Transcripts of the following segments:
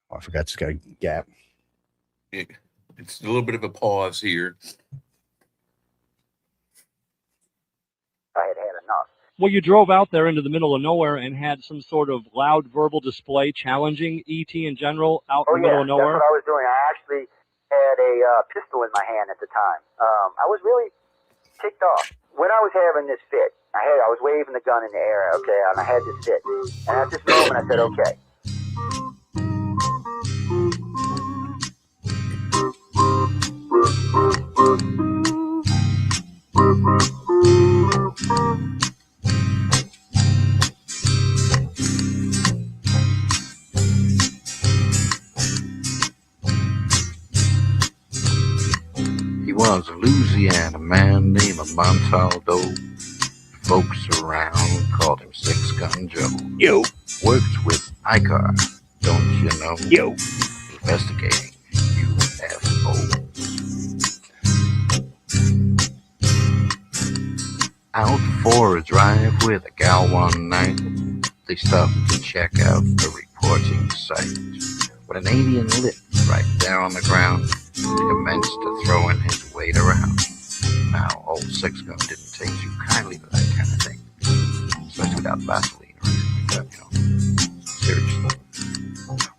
Oh, I forgot it's got a gap. It's a little bit of a pause here. I had had enough. Well, you drove out there into the middle of nowhere and had some sort of loud verbal display challenging ET in general out in the middle of nowhere? That's what I was doing. I actually had a pistol in my hand at the time. I was really ticked off. When I was having this fit, I was waving the gun in the air, okay, and I had this fit. And at this moment, I said, okay. He was a Louisiana man named Montaldo. Folks around called him Six Gun Joe. Yo. Worked with ICAR, don't you know? Yo. Investigating UFOs. Out for a drive with a gal one night, they stopped to check out the reporting site. When an alien lit right there on the ground, he commenced to throwing his weight around. Now, old Six Gun didn't take too kindly to that kind of thing, especially without Vaseline or anything like that, you know. Seriously.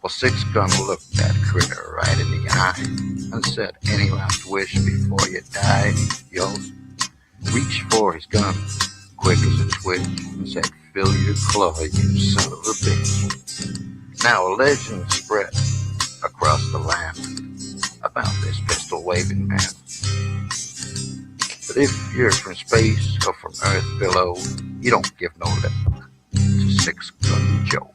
Well, Six Gun looked that critter right in the eye and said, "Any last wish before you die?" Yo, reached for his gun, quick as a twitch, and said, "Fill your claw, you son of a bitch." Now a legend spread across the land about this pistol-waving man. But if you're from space or from Earth below, you don't give no lip to Six Gun Joe.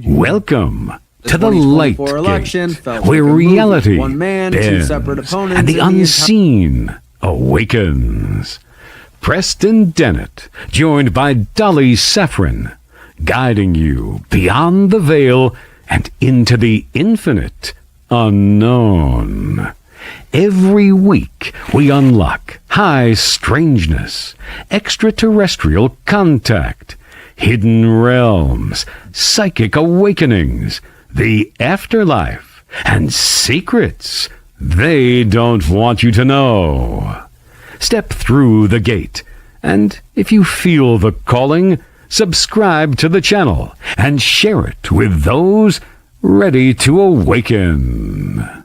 Welcome to the Light Gate, where reality bends and the unseen awakens. Preston Dennett, joined by Dolly Saffron, guiding you beyond the veil and into the infinite unknown. Every week we unlock high strangeness, extraterrestrial contact, hidden realms, psychic awakenings, the afterlife, and secrets they don't want you to know. Step through the gate, and if you feel the calling, subscribe to the channel and share it with those ready to awaken.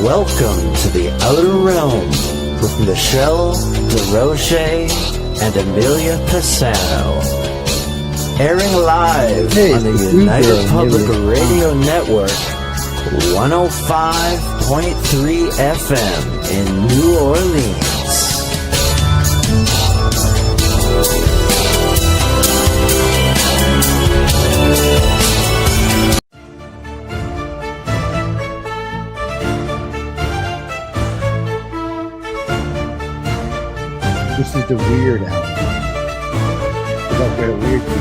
Welcome to the Outer Realm with Michelle DeRoche and Amelia Pisano. Airing live on the United Public Radio Network, 105.3 FM in New Orleans. This is the weird album. It's got a weird music.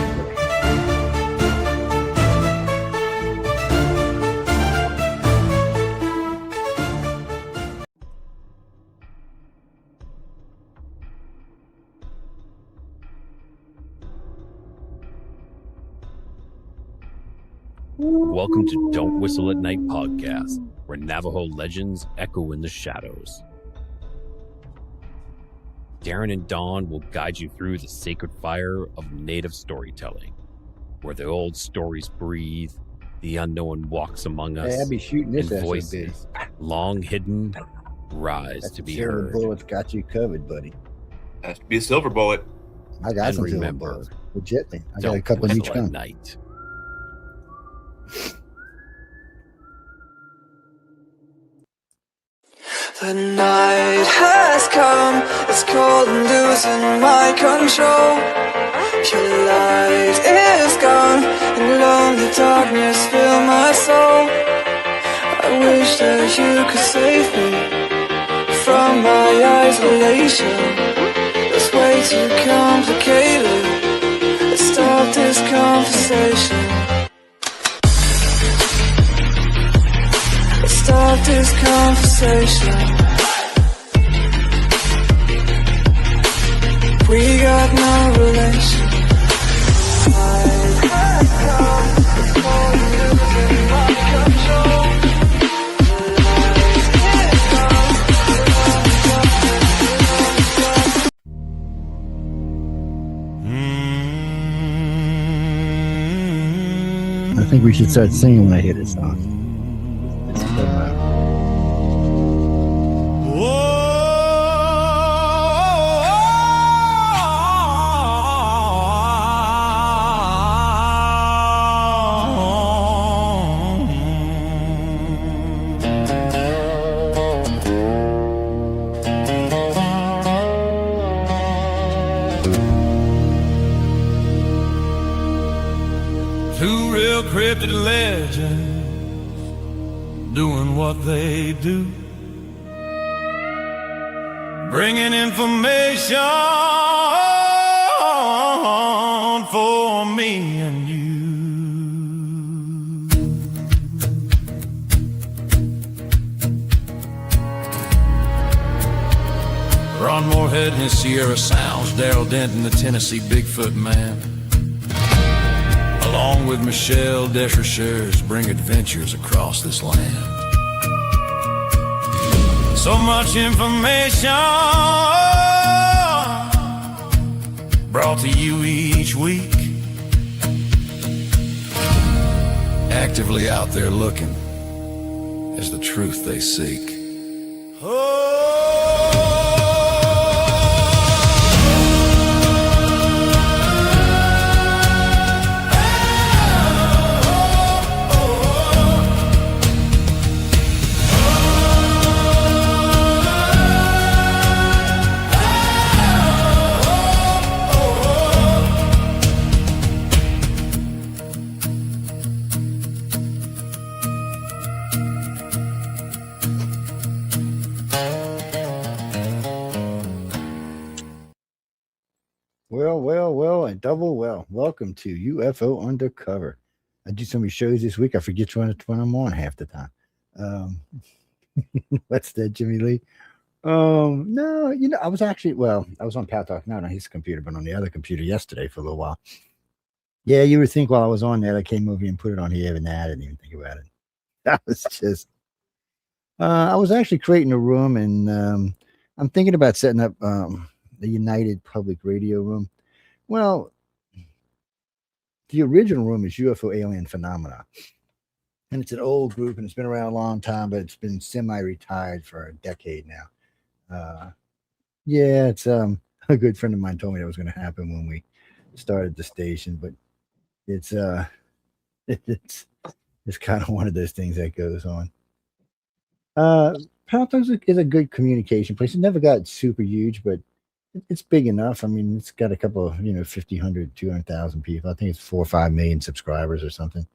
Welcome to Don't Whistle at Night podcast, where Navajo legends echo in the shadows. Darren and Dawn will guide you through the sacred fire of native storytelling, where the old stories breathe, the unknown walks among us, I'd be shooting this and voices long hidden rise That's to be silver heard. Bullet's got you covered, buddy. Has to be a silver bullet. I got And some silver remember, bullets. Legitly. I got Don't a couple in each whistle at gun. night. The night has come, it's cold and losing my control. Your light is gone, and lonely darkness fill my soul. I wish that you could save me from my isolation. It's way too complicated. Let's stop this conversation. Let's stop this conversation. We got no relation. I think we should start singing when I hear this song. Two real cryptid legends doing what they do, bringing information for me and you. Ron Moorhead and his Sierra Sounds, Daryl Denton, the Tennessee Bigfoot Man, along with Michelle Desrochers, bring adventures across this land. So much information brought to you each week. Actively out there looking is the truth they seek. Well, and double well. Welcome to UFO Undercover. I do so many shows this week, I forget which one I'm on half the time. What's that, Jimmy Lee? No, I was on Pal Talk, not on his computer, but on the other computer yesterday for a little while. Yeah, you would think while I was on there, I came over and put it on here, and I didn't even think about it. That was just, I was actually creating a room, and I'm thinking about setting up the United Public Radio room. Well, the original room is UFO Alien Phenomena. and it's an old group, and it's been around a long time, but it's been semi-retired for a decade now. Yeah, it's a good friend of mine told me that was going to happen when we started the station, but it's it's kind of one of those things that goes on. Palato's is a good communication place. It never got super huge, but it's big enough. I mean, it's got a couple of 50, 100, 200,000 people. I think it's 4 or 5 million subscribers or something.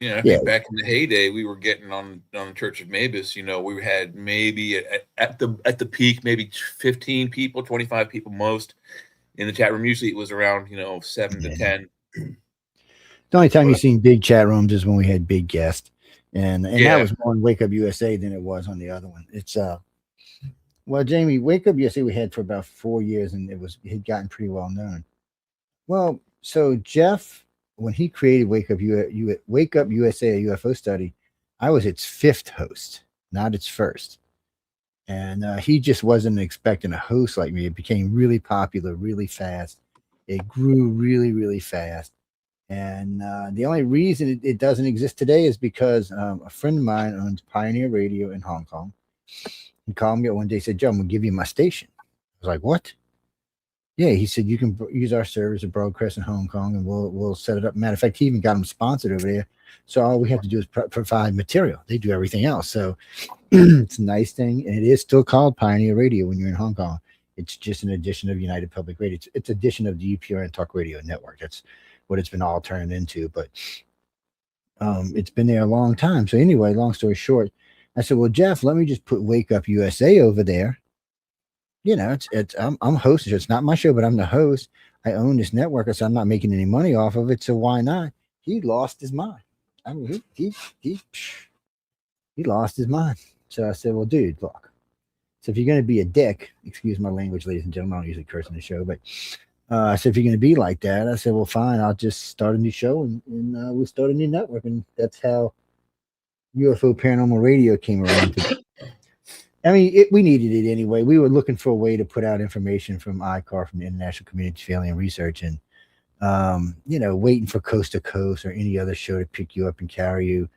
Yeah, I think back in the heyday, we were getting on Church of Mavis. We had maybe at the peak, maybe 15 people, 25 people most in the chat room. Usually, it was around 7 to 10. The only time you've seen big chat rooms is when we had big guests, and that was more on Wake Up USA than it was on the other one. It's well, Jamie, Wake Up USA we had for about 4 years, and it had gotten pretty well known. Well, so Jeff, when he created Wake Up USA, a UFO study, I was its 5th host, not its 1st. And he just wasn't expecting a host like me. It became really popular really fast. It grew really, really fast. And the only reason it doesn't exist today is because a friend of mine owns Pioneer Radio in Hong Kong. He called me up one day and said, Joe, I'm going to give you my station. I was like, what? Yeah, he said, you can use our service at broadcast in Hong Kong, and we'll set it up. Matter of fact, he even got them sponsored over there. So all we have to do is provide material. They do everything else. So it's a nice thing. And it is still called Pioneer Radio when you're in Hong Kong. It's just an addition of United Public Radio. It's an addition of the UPRN Talk Radio Network. That's what it's been all turned into. But it's been there a long time. So anyway, long story short, I said, well, Jeff, let me just put Wake Up USA over there. I'm hosting. It's not my show, but I'm the host. I own this network, so I'm not making any money off of it. So why not? He lost his mind. I mean, he lost his mind. So I said, well, dude, look. So if you're going to be a dick, excuse my language, ladies and gentlemen, I don't usually curse in the show, but I said, if you're going to be like that, I said, well, fine, I'll just start a new show and we'll start a new network. And that's how UFO Paranormal Radio came around. I mean, we needed it anyway. We were looking for a way to put out information from ICAR, from the International Community for Alien Research, and waiting for Coast to Coast or any other show to pick you up and carry you.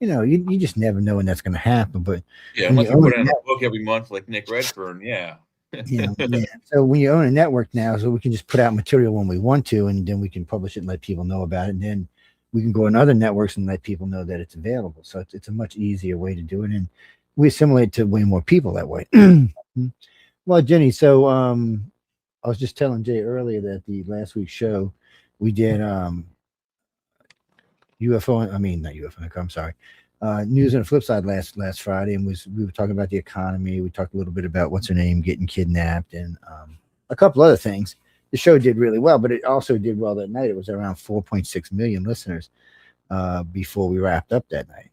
You just never know when that's going to happen. But unless you put out a book every month like Nick Redfern, yeah. So when you own a network now, so we can just put out material when we want to, and then we can publish it and let people know about it, and then we can go on other networks and let people know that it's available. So it's a much easier way to do it, and we assimilate to way more people that way. Well, Jenny, so I was just telling Jay earlier that the last week's show we did UFO. I mean, not UFO. I'm sorry. News on the flip side last Friday, and we were talking about the economy. We talked a little bit about what's her name getting kidnapped, and a couple other things. The show did really well, but it also did well that night. It was around 4.6 million listeners before we wrapped up that night.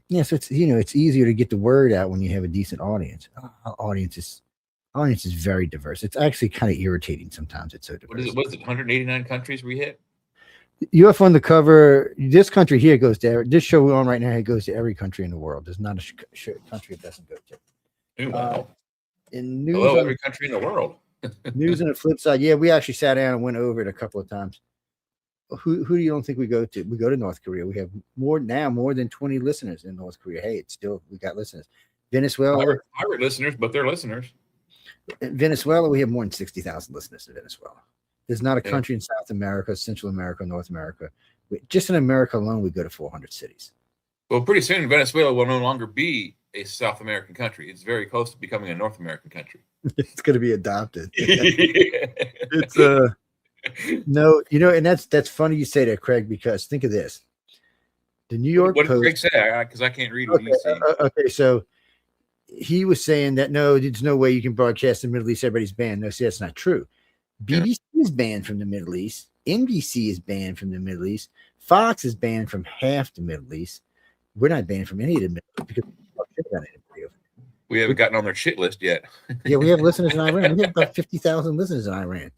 Yeah, so it's easier to get the word out when you have a decent audience. Our audience is very diverse. It's actually kind of irritating sometimes. It's so diverse. What is it? 189 countries we hit. UFO Undercover. This country here goes to this show we're on right now. It goes to every country in the world. There's not a country it doesn't go to. Wow. In news, every country in the world. News on the flip side, yeah, we actually sat down and went over it a couple of times. Who do you don't think we go to? We go to North Korea. We have more than 20 listeners in North Korea. Hey, we got listeners. Venezuela, pirate listeners, but they're listeners. In Venezuela, we have more than 60,000 listeners in Venezuela. There's not a country in South America, Central America, North America. Just in America alone, we go to 400 cities. Well, pretty soon Venezuela will no longer be a South American country. It's very close to becoming a North American country. It's going to be adopted. It's no, and that's funny you say that, Craig, because think of this. The New York Post. What did Craig say? Because I can't read what he's saying. Okay, so he was saying that no, there's no way you can broadcast in the Middle East. Everybody's banned. No, see, that's not true. BBC is banned from the Middle East. NBC is banned from the Middle East. Fox is banned from half the Middle East. We're not banned from any of the Middle East because we haven't gotten on their shit list yet. Yeah, we have listeners in Iran. We have about 50,000 listeners in Iran.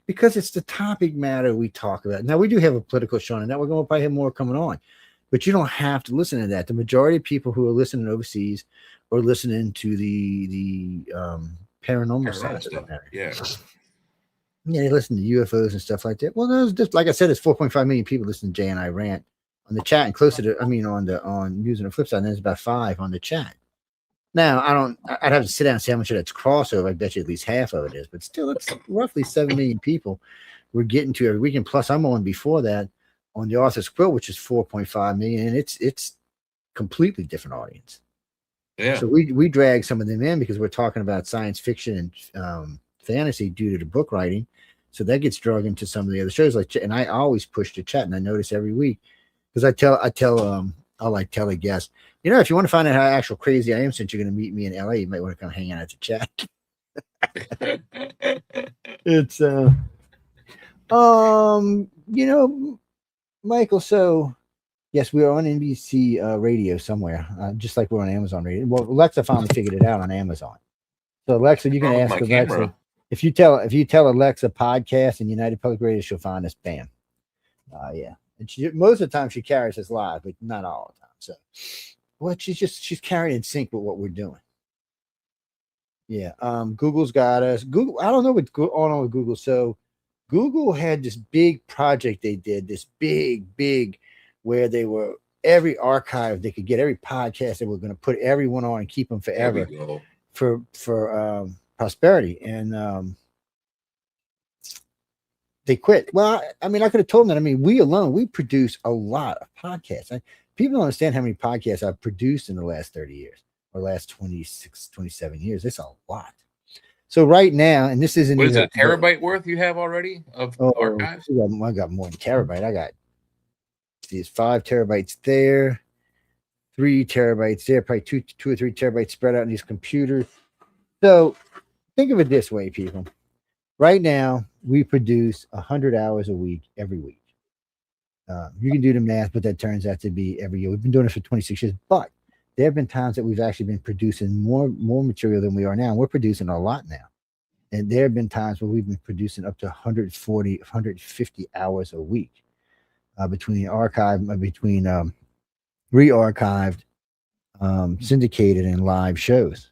Because it's the topic matter we talk about. Now, we do have a political show, and now we're going to probably have more coming on. But you don't have to listen to that. The majority of people who are listening overseas are listening to the paranormal side of it. Yeah. Yeah, they listen to UFOs and stuff like that. Well, there's just like I said, it's 4.5 million people listen to Jay and I rant on the chat, and closer to, I mean, on using the flip side, there's about 5 on the chat. Now, I'd have to sit down and see how much of that's crossover. I bet you at least half of it is, but still, it's roughly 7 million people we're getting to every weekend. Plus, I'm on before that on the Arthur's Quill, which is 4.5 million, and it's completely different audience. Yeah. So we drag some of them in because we're talking about science fiction and fantasy due to the book writing. So that gets drug into some of the other shows, and I always push the chat, and I notice every week because I tell a guest, if you want to find out how actual crazy I am, since you're going to meet me in LA, you might want to come hang out at the chat. It's Michael. So yes, we are on NBC radio somewhere, just like we're on Amazon radio. Well, Alexa finally figured it out on Amazon. So Alexa, you can ask Alexa camera. If you tell Alexa podcast and United Public Radio, she'll find us. Bam. Yeah. And most of the time she carries us live, but not all the time. So, well, she's carrying in sync with what we're doing. Yeah. Google's got us. Google. I don't know what's going on with Google. So, Google had this big project they did. This big, where they were every archive they could get, every podcast they were going to put everyone on and keep them forever for prosperity, and they quit. Well, I mean, I could have told them that. I mean, we produce a lot of podcasts. People don't understand how many podcasts I've produced in the last 30 years or last 26, 27 years. It's a lot. So right now, and this isn't. What is it, a terabyte worth you have already of archives? I got more than terabyte. I got these 5 terabytes there, 3 terabytes there, probably 2 or 3 terabytes spread out in these computers. So think of it this way, people. Right now, we produce 100 hours a week every week. You can do the math, but that turns out to be every year. We've been doing this for 26 years, but there have been times that we've actually been producing more material than we are now. We're producing a lot now. And there have been times where we've been producing up to 140, 150 hours a week between re-archived, syndicated, and live shows.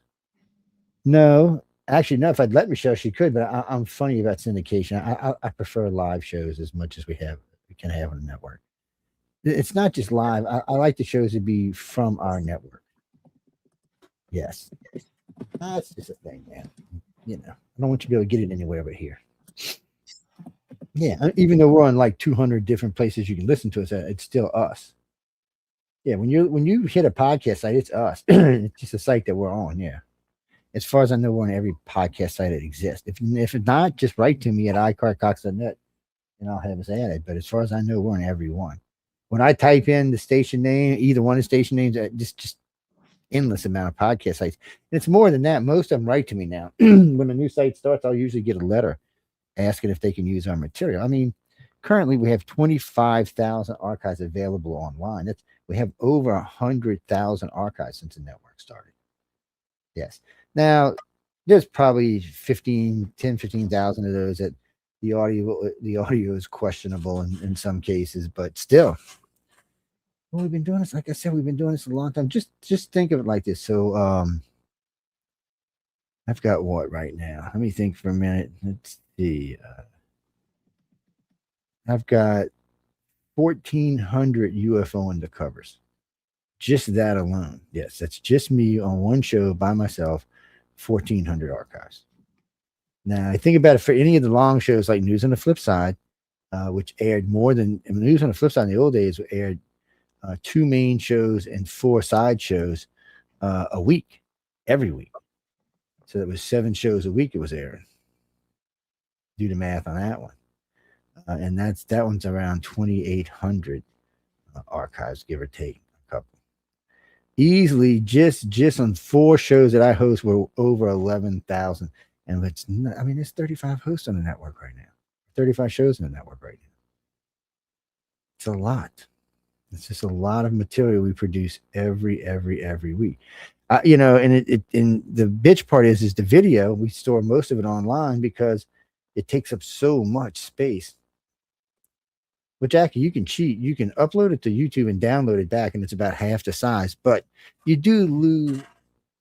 No, actually, no. If I'd let Michelle, she could, but I'm funny about syndication. I prefer live shows as much as we can have on the network. It's not just live. I like the shows to be from our network. Yes. That's just a thing, man. I don't want you to be able to get it anywhere but here. Yeah, even though we're on like 200 different places you can listen to us at, it's still us. Yeah, when you hit a podcast site, it's us. It's just a site that we're on, yeah. As far as I know, we're on every podcast site that exists. If it's not, just write to me at icarcox.net and I'll have us added. But as far as I know, we're on every one. When I type in the station name, either one of the station names, just endless amount of podcast sites. And it's more than that. Most of them write to me now. When a new site starts, I'll usually get a letter asking if they can use our material. I mean, currently we have 25,000 archives available online. We have over 100,000 archives since the network started. Yes. Now, there's probably 15,000 of those that the audio is questionable in some cases, but still. Well, we've been doing this, like I said, we've been doing this a long time. Just think of it like this. So I've got what right now? Let me think for a minute. Let's see. I've got 1,400 UFO Undercovers. Just that alone. Yes, that's just me on one show by myself. 1,400 archives. Now, I think about it for any of the long shows like News on the Flip Side, which aired more than News on the Flip Side in the old days, aired 2 main shows and 4 side shows a week, every week. So that was 7 shows a week it was airing. Do the math on that one. And that one's around 2,800 archives, give or take a couple. Easily, just on 4 shows that I host were over 11,000. And there's 35 hosts on the network right now. 35 shows on the network right now. It's a lot. It's just a lot of material we produce every week. And the bitch part is the video. We store most of it online because it takes up so much space. Which actually you can cheat. You can upload it to YouTube and download it back, and it's about half the size. But you do lose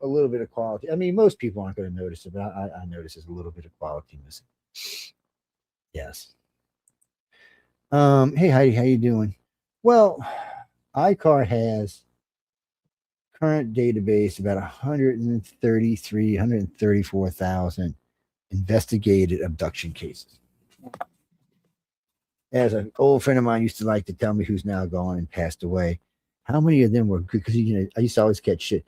a little bit of quality. I mean, most people aren't going to notice it, but I notice there's a little bit of quality missing. Yes. Hey Heidi, how you doing? Well, ICAR has current database about 134,000 investigated abduction cases. As an old friend of mine used to like to tell me, who's now gone and passed away, how many of them were good? Because I used to always get shit.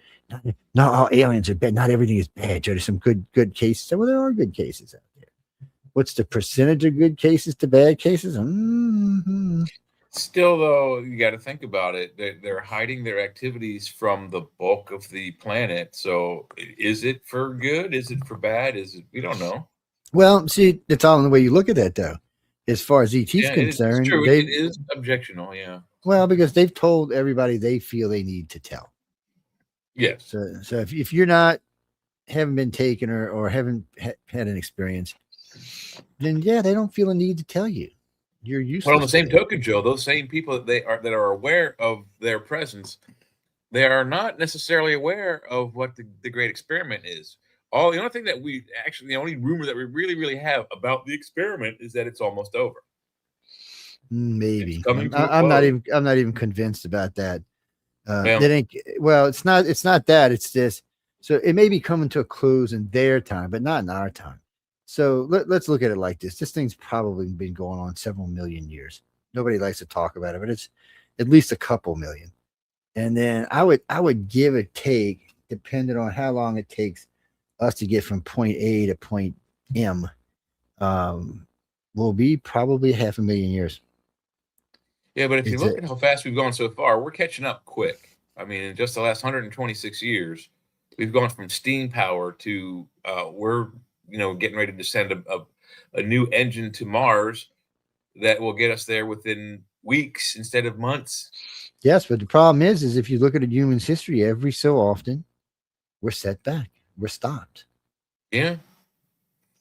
Not all aliens are bad. Not everything is bad. There's some good cases. Well, there are good cases out there. What's the percentage of good cases to bad cases? Mm-hmm. Still, though, you got to think about it. They're hiding their activities from the bulk of the planet. So, is it for good? Is it for bad? We don't know. Well, see, it's all in the way you look at that, though. As far as ET's concerned, it's true. It is objectionable, yeah. Well, because they've told everybody they feel they need to tell. Yes. So if you're not, haven't been taken or haven't had an experience, then yeah, they don't feel a need to tell you. You're useless. But on the same token, Joe, those same people that are aware of their presence, they are not necessarily aware of what the Great Experiment is. The only thing that the only rumor that we really have about the experiment is that it's almost over. Maybe I'm not even convinced about that. It's not that. It's this. So it may be coming to a close in their time, but not in our time. So let's look at it like this. This thing's probably been going on several million years. Nobody likes to talk about it, but it's at least a couple million. And then I would give or take, depending on how long it takes us to get from point A to point M, will be probably 500,000 years. Yeah, but if you look at how fast we've gone so far, we're catching up quick. I mean, in just the last 126 years, we've gone from steam power to we're getting ready to send a new engine to Mars that will get us there within weeks instead of months. Yes, but the problem is if you look at a human's history, every so often we're set back, we're stopped. Yeah,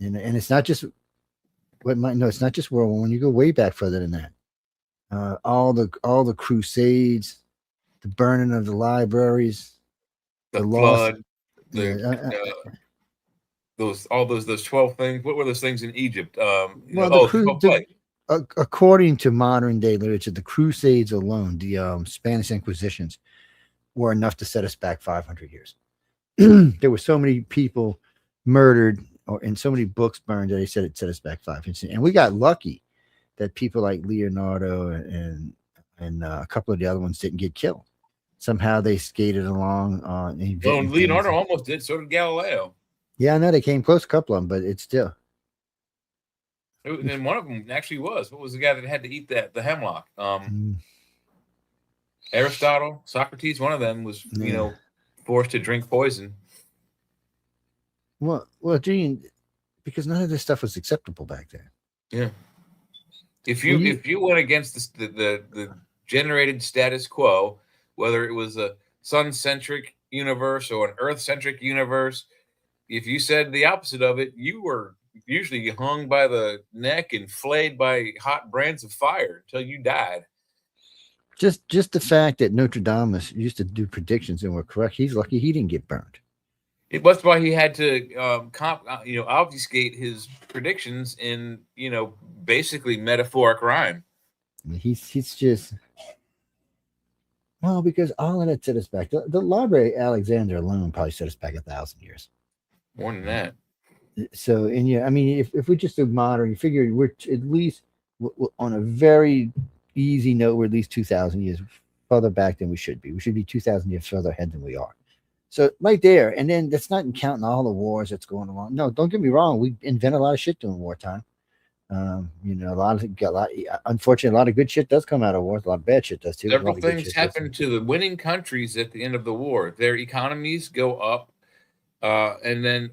and it's not just it's not just World War. When you go way back further than that, all the crusades, the burning of the libraries, the flood, those 12 things. What were those things in Egypt? According to modern day literature, the Crusades alone, the Spanish Inquisitions, were enough to set us back 500 years. There were so many people murdered, and so many books burned that they said it set us back 500 years. And we got lucky that people like Leonardo and a couple of the other ones didn't get killed. Somehow they skated along. Leonardo almost did. So did Galileo. Yeah, I know they came close, a couple of them, but it's still. And one of them actually was. What was the guy that had to eat the hemlock? Aristotle, Socrates. One of them was, forced to drink poison. Well, Gene, because none of this stuff was acceptable back then. Yeah. If you went against the generated status quo, whether it was a sun-centric universe or an Earth-centric universe, if you said the opposite of it, you were usually hung by the neck and flayed by hot brands of fire until you died. Just the fact that Nostradamus used to do predictions and were correct, he's lucky he didn't get burned. That's why he had to obfuscate his predictions in basically metaphoric rhyme. He's just because all of that set us back. The Library of Alexander alone probably set us back 1,000 years. More than that. So, if we just do modern, you figure we're at least on a very easy note, we're at least 2,000 years further back than we should be. We should be 2,000 years further ahead than we are. So right there, and then that's not counting all the wars that's going on. No, don't get me wrong. We invented a lot of shit during wartime. Unfortunately, a lot of good shit does come out of wars. A lot of bad shit does too. Several things happen to the winning countries at the end of the war. Their economies go up, and then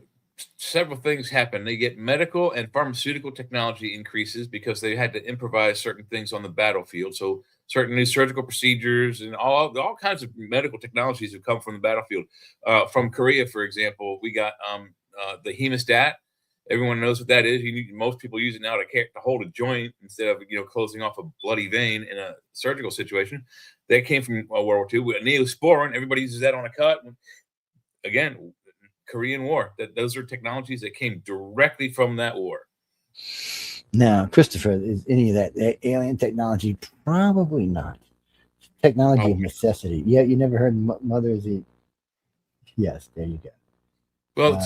several things happen. They get medical and pharmaceutical technology increases because they had to improvise certain things on the battlefield. So certain new surgical procedures and all kinds of medical technologies have come from the battlefield. From Korea, for example, we got the hemostat. Everyone knows what that is. Most people use it now to hold a joint instead of closing off a bloody vein in a surgical situation. That came from World War II. Neosporin, everybody uses that on a cut. Again, Korean War. Those are technologies that came directly from that war. Now, Christopher, is any of that alien technology? Probably not. Technology of necessity. Yeah, you never heard mothers eat. Yes, there you go. Well,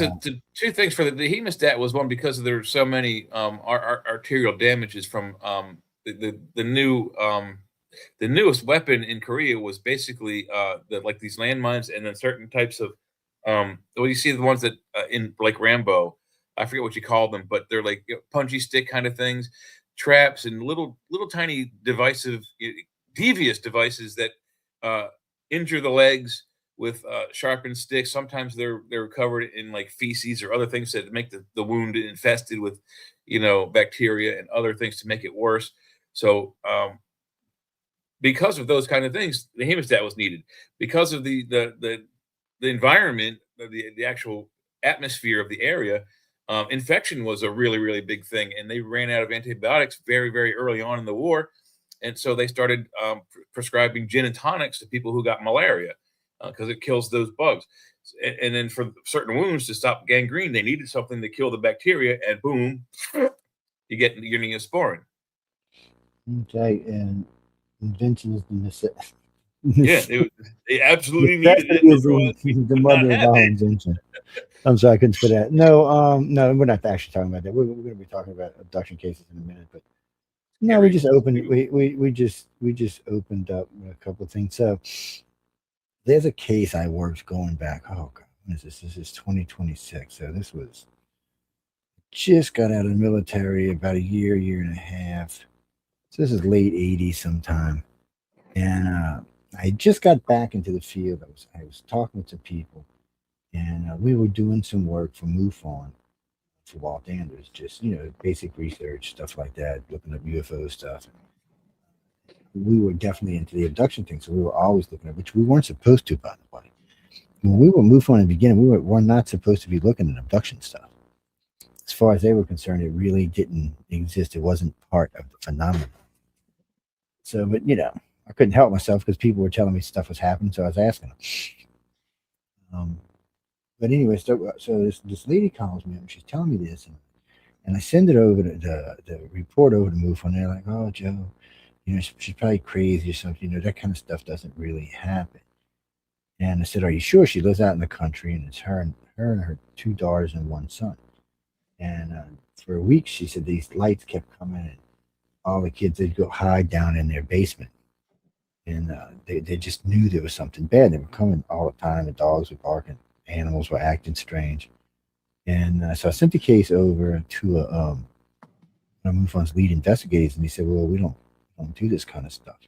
two things for the hemostat was one because there's so many arterial damages from the newest weapon in Korea was basically like these landmines and then certain types of well, you see the ones that in like Rambo, I forget what you call them, but they're like punchy stick kind of things, traps and little tiny divisive devious devices that injure the legs with sharpened sticks. Sometimes they're covered in like feces or other things that make the wound infested with bacteria and other things to make it worse. So because of those kind of things, the hemostat was needed. Because of the environment, the actual atmosphere of the area, infection was a really big thing, and they ran out of antibiotics very early on in the war, and so they started prescribing gin and tonics to people who got malaria because it kills those bugs. And then for certain wounds to stop gangrene, they needed something to kill the bacteria, and boom, you get Neosporin. Okay, and invention is the necessity. Yeah, they absolutely needed it. Is the mother of all invention. I'm sorry, I couldn't spit that. No, no, we're not actually talking about that. We're going to be talking about abduction cases in a minute, but no, we just opened. We just opened up a couple of things. So there's a case I worked going back. Oh God, when is this? This is 2026. So this was just got out of the military about a year and a half. So this is late 80s sometime, and I just got back into the field. I was talking to people, and we were doing some work for MUFON for Walt Anders, just basic research stuff like that, looking up UFO stuff. We were definitely into the abduction thing, so we were always looking at, which we weren't supposed to, by the way. When we were MUFON in the beginning, we were not supposed to be looking at abduction stuff. As far as they were concerned, it really didn't exist. It wasn't part of the phenomenon. So, but I couldn't help myself because people were telling me stuff was happening, so I was asking them. But anyway, so this lady calls me up and she's telling me this, and I send it over to the report over to MUFON, and they're like, "Oh, Joe, she's probably crazy or something. That kind of stuff doesn't really happen." And I said, "Are you sure?" She lives out in the country, and it's her and her two daughters and one son. And for a week, she said these lights kept coming, and all the kids, they'd go hide down in their basement. And they just knew there was something bad. They were coming all the time. The dogs were barking. Animals were acting strange. And so I sent the case over to one of MUFON's lead investigators, and he said, "Well, we don't do this kind of stuff."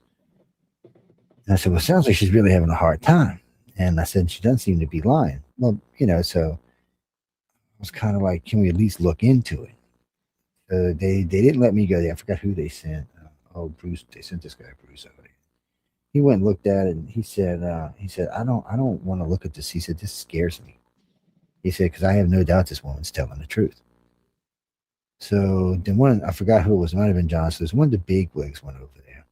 And I said, "Well, it sounds like she's really having a hard time." And I said, "She doesn't seem to be lying." Well, so I was kind of like, "Can we at least look into it?" They didn't let me go there. I forgot who they sent. Bruce. They sent this guy Bruce over there. He went and looked at it, and he said, "I don't want to look at this." He said, "This scares me." He said, "Because I have no doubt this woman's telling the truth." So then I forgot who it was. It might have been John. So there's one of the big wigs went over there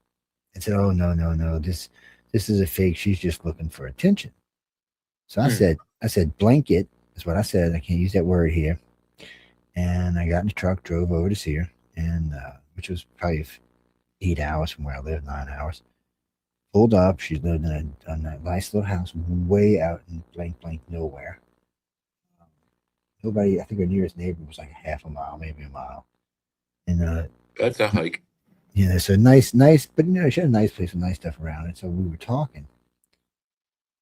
and said, "Oh, no. This is a fake. She's just looking for attention." So I said, "Blanket" is what I said. I can't use that word here. And I got in the truck, drove over to see her, and which was probably 8 hours from where I live, 9 hours. Pulled up. She lived in a nice little house way out in blank nowhere. Nobody, I think her nearest neighbor was like half a mile, maybe a mile. And that's a hike. So nice, but she had a nice place with nice stuff around it. So we were talking,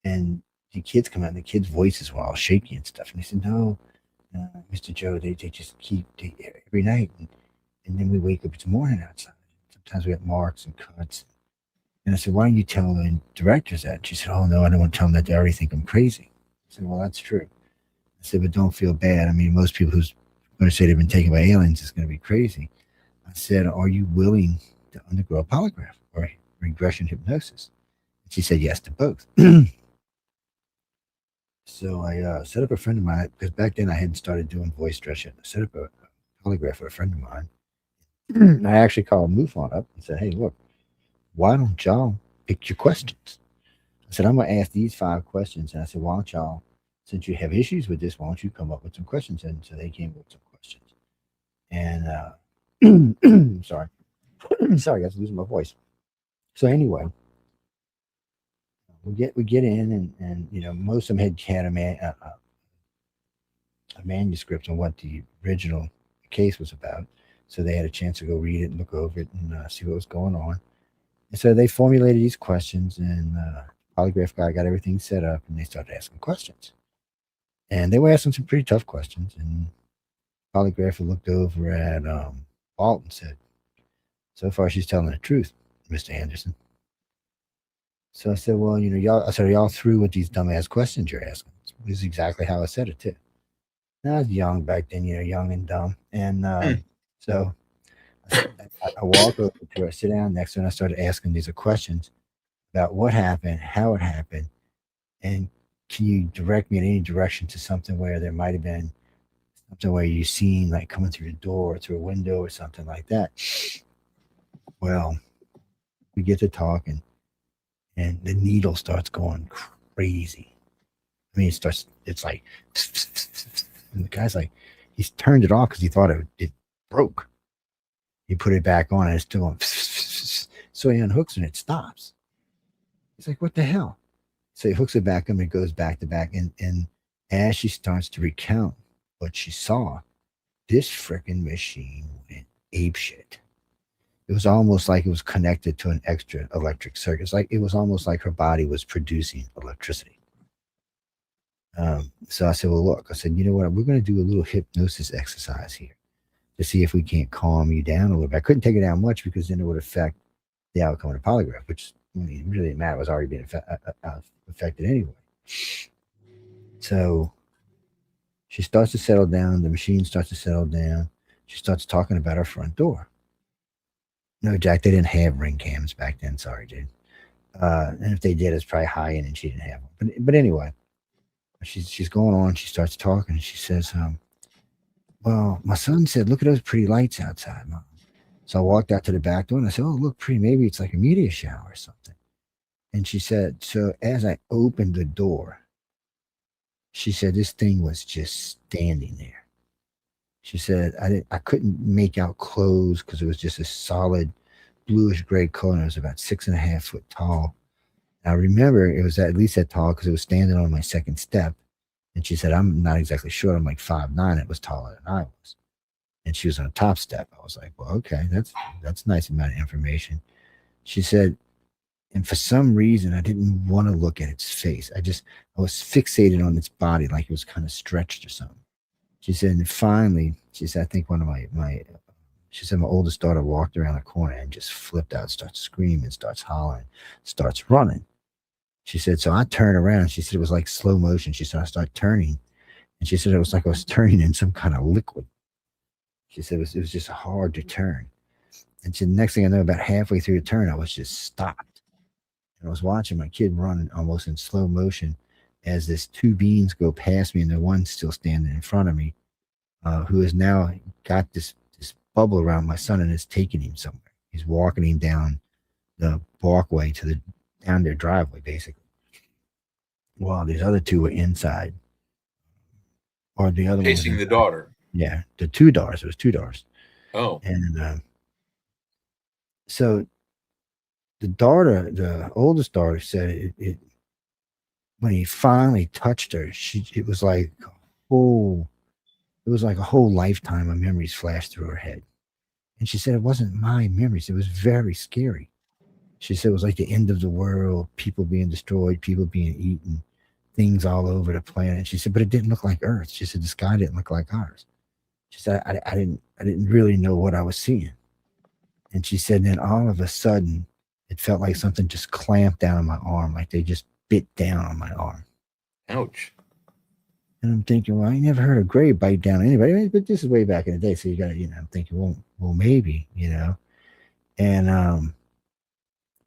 and the kids come out, and the kids' voices were all shaky and stuff. And they said, "No, Mr. Joe, they just keep every night, and then we wake up, it's morning outside. Sometimes we have marks and cuts." And I said, "Why don't you tell the directors that?" She said, "Oh, no, I don't want to tell them that. They already think I'm crazy." I said, "Well, that's true." I said, "But don't feel bad. I mean, most people who's going to say they've been taken by aliens is going to be crazy." I said, "Are you willing to undergo a polygraph or regression hypnosis?" And she said yes to both. So I set up a friend of mine, because back then I hadn't started doing voice dress yet. I set up a polygraph for a friend of mine. I actually called MUFON up and said, "Hey, look, why don't y'all pick your questions?" I said, "I'm going to ask these 5 questions." And I said, "Why don't y'all, since you have issues with this, why don't you come up with some questions?" And so they came up with some questions. And Sorry. Sorry, guys, I'm losing my voice. So anyway, we get in, and most of them had a manuscript on what the original case was about, so they had a chance to go read it and look over it and see what was going on. And so they formulated these questions, and polygraph guy got everything set up, and they started asking questions. And they were asking some pretty tough questions, and polygrapher looked over at Walt and said, "So far, she's telling the truth, Mr. Anderson." So I said, "Well, y'all through with these dumbass questions you're asking." This is exactly how I said it too. And I was young back then, young and dumb. And so I walk over to her, sit down next to her, and I started asking these questions about what happened, how it happened, and can you direct me in any direction to something where there might have been something where you seen like coming through the door or through a window or something like that. Well, we get to talking, and the needle starts going crazy. I mean, it's like, and the guy's like, he's turned it off because he thought it broke. He put it back on, and it's still going. So he unhooks and it stops. He's like, "What the hell?" So he hooks it back up and it goes back to back. And as she starts to recount what she saw, this freaking machine went apeshit. It was almost like it was connected to an extra electric circuit. It was almost like her body was producing electricity. So I said, "Well, look," I said, "You know what? We're going to do a little hypnosis exercise here to see if we can't calm you down a little bit." I couldn't take it down much because then it would affect the outcome of the polygraph, which really didn't matter. It was already being affected anyway. So she starts to settle down. The machine starts to settle down. She starts talking about her front door. No, Jack, they didn't have ring cams back then. Sorry, dude. And if they did, it's probably high end and she didn't have them. But anyway, she's going on. She starts talking. She says, "Well, my son said, look at those pretty lights outside, Mom." So I walked out to the back door and I said, "Oh, look pretty. Maybe it's like a meteor shower or something." And she said, so as I opened the door, she said, this thing was just standing there. She said, I couldn't make out clothes because it was just a solid bluish gray color. And it was about 6.5 foot tall. And I remember it was at least that tall because it was standing on my second step. And she said, I'm not exactly sure. I'm like 5'9". It was taller than I was. And she was on the top step. I was like, well, okay, that's a nice amount of information. She said, and for some reason, I didn't want to look at its face. I was fixated on its body like it was kind of stretched or something. She said, and finally, she said, I think one of she said my oldest daughter walked around the corner and just flipped out, starts screaming, starts hollering, starts running. She said, so I turned around. She said it was like slow motion. She said, I started turning. And she said it was like I was turning in some kind of liquid. She said it was just hard to turn. And she said, the next thing I know, about halfway through the turn, I was just stopped. And I was watching my kid run almost in slow motion as this two beings go past me, and the one's still standing in front of me, who has now got this bubble around my son and is taking him somewhere. He's walking him down the walkway down their driveway, basically. While these other two were inside. Or the other one. Chasing the daughter. Yeah, the two daughters. It was two daughters. Oh. And so the oldest daughter said it when he finally touched her, it was like a whole lifetime of memories flashed through her head. And she said it wasn't my memories. It was very scary. She said it was like the end of the world, people being destroyed, people being eaten, things all over the planet. She said, but it didn't look like Earth. She said the sky didn't look like ours. She said I didn't really know what I was seeing. And she said then all of a sudden it felt like something just clamped down on my arm, like they just bit down on my arm. Ouch. And I'm thinking, well, I never heard a grave bite down on anybody, but this is way back in the day. So you got to, I'm thinking, well, maybe, And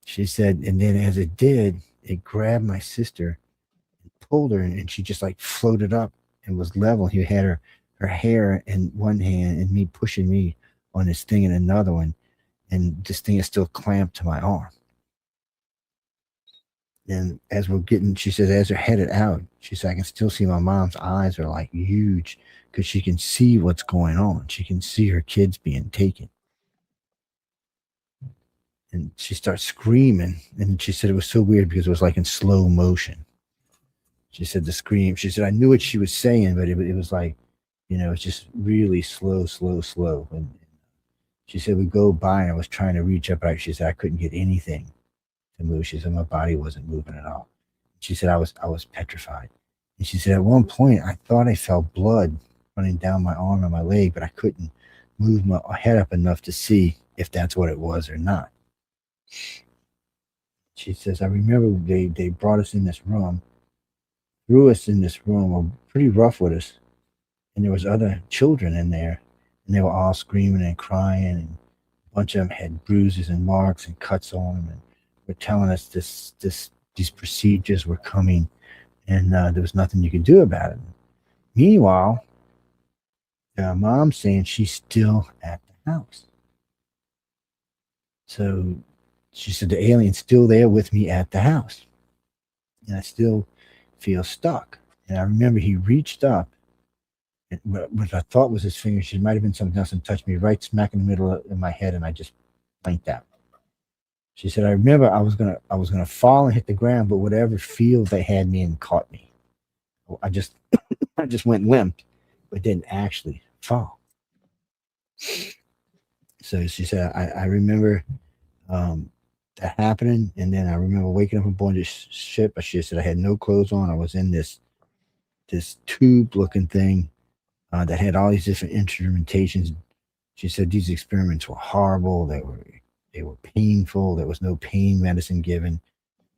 she said, and then as it did, it grabbed my sister and pulled her, and she just like floated up and was level. He had her hair in one hand and me pushing me on this thing in another one. And this thing is still clamped to my arm. And as we're getting, she said, as they're headed out, she said, I can still see my mom's eyes are like huge because she can see what's going on. She can see her kids being taken. And she starts screaming. And she said it was so weird because it was like in slow motion. She said the scream. She said, I knew what she was saying, but it was like, it's just really slow, slow, slow. And she said, we go by and I was trying to reach up. She said, I couldn't get anything to move. She said, my body wasn't moving at all. She said, I was petrified. And she said, at one point, I thought I felt blood running down my arm and my leg, but I couldn't move my head up enough to see if that's what it was or not. She says, I remember they brought us in this room, threw us in this room, were pretty rough with us. And there was other children in there, and they were all screaming and crying, and a bunch of them had bruises and marks and cuts on them, and were telling us these procedures were coming, and there was nothing you could do about it. Meanwhile, Mom's saying she's still at the house. So she said the alien's still there with me at the house, and I still feel stuck. And I remember he reached up, and what I thought was his fingers, it might have been something else, and touched me right smack in the middle of my head, and I just blanked out. She said, I remember I was gonna fall and hit the ground, but whatever field they had me in caught me. I just went limp, but didn't actually fall. So she said, I remember that happening, and then I remember waking up aboard this ship. She said I had no clothes on. I was in this tube-looking thing that had all these different instrumentations. She said these experiments were horrible. They were painful. There was no pain medicine given.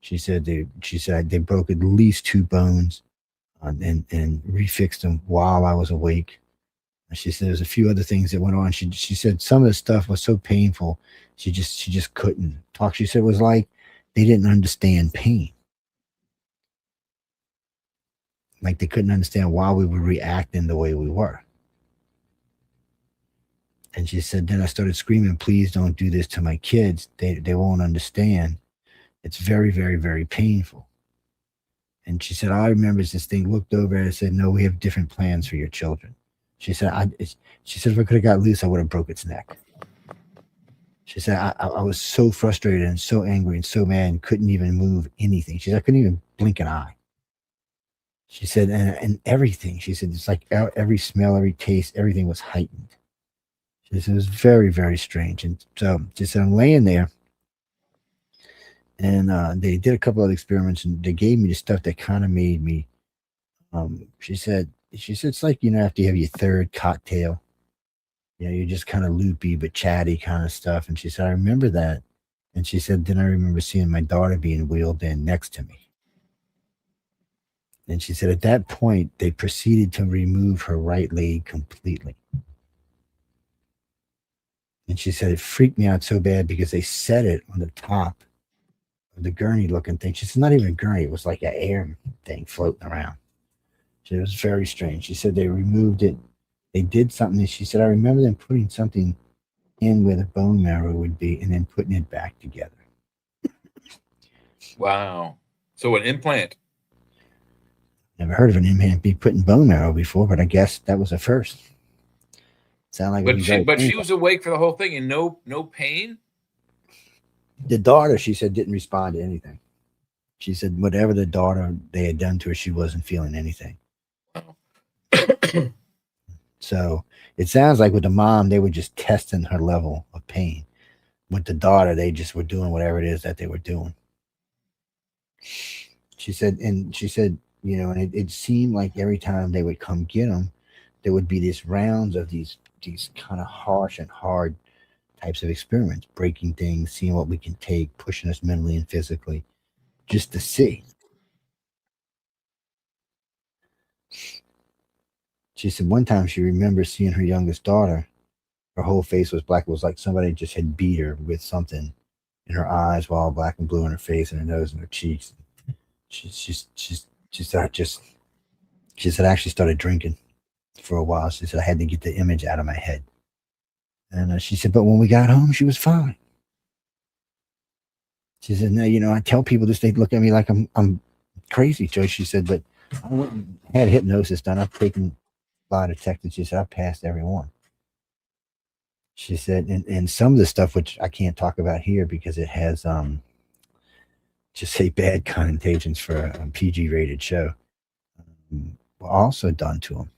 She said they broke at least 2 bones and refixed them while I was awake. And she said there's a few other things that went on. She said some of the stuff was so painful she just couldn't talk. She said it was like they didn't understand pain. Like they couldn't understand why we were reacting the way we were. And she said, then I started screaming, please don't do this to my kids. They won't understand. It's very, very, very painful. And she said, all I remember is this thing looked over and said, no, we have different plans for your children. She said, if I could have got loose, I would have broke its neck. She said, I was so frustrated and so angry and so mad and couldn't even move anything. She said, I couldn't even blink an eye. She said, and everything. She said, it's like every smell, every taste, everything was heightened. She said, it was very, very strange. And so she said, I'm laying there. And they did a couple of experiments, and they gave me the stuff that kind of made me, she said, it's like, after you have your third cocktail, you're just kind of loopy but chatty kind of stuff. And she said, I remember that. And she said, then I remember seeing my daughter being wheeled in next to me. And she said, at that point, they proceeded to remove her right leg completely. And she said, it freaked me out so bad because they set it on the top of the gurney looking thing. She said, not even a gurney. It was like an air thing floating around. She said, it was very strange. She said, they removed it. They did something. She said, I remember them putting something in where the bone marrow would be and then putting it back together. Wow. So an implant. Never heard of an implant be put in bone marrow before, but I guess that was a first. Sound like but she was awake for the whole thing and no pain? The daughter, she said, didn't respond to anything. She said whatever the daughter they had done to her, she wasn't feeling anything. So it sounds like with the mom, they were just testing her level of pain. With the daughter, they just were doing whatever it is that they were doing. She said, and it seemed like every time they would come get them, there would be these rounds of these kind of harsh and hard types of experiments, breaking things, seeing what we can take, pushing us mentally and physically, just to see. She said one time she remembers seeing her youngest daughter. Her whole face was black. It was like somebody just had beat her with something, and her eyes were all black and blue in her face and her nose and her cheeks. She said I actually started drinking for a while. She said I had to get the image out of my head. And she said, but when we got home, she was fine. She said, no, I tell people this, they look at me like I'm crazy, Joe. She said, but I had hypnosis done. I've taken a lot of tests. She said, I've passed every one. She said, and some of the stuff which I can't talk about here because it has just say bad connotations for a PG rated show, were also done to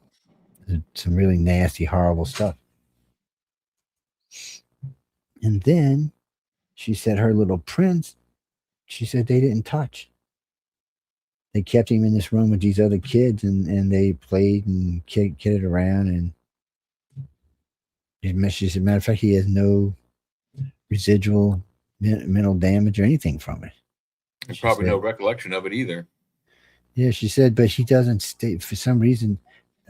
them. Some really nasty, horrible stuff. And then she said her little prince, she said they didn't touch. They kept him in this room with these other kids, and they played and kidded around. And she said, matter of fact, he has no residual mental damage or anything from it. There's probably no recollection of it either. Yeah, she said, but he doesn't stay for some reason.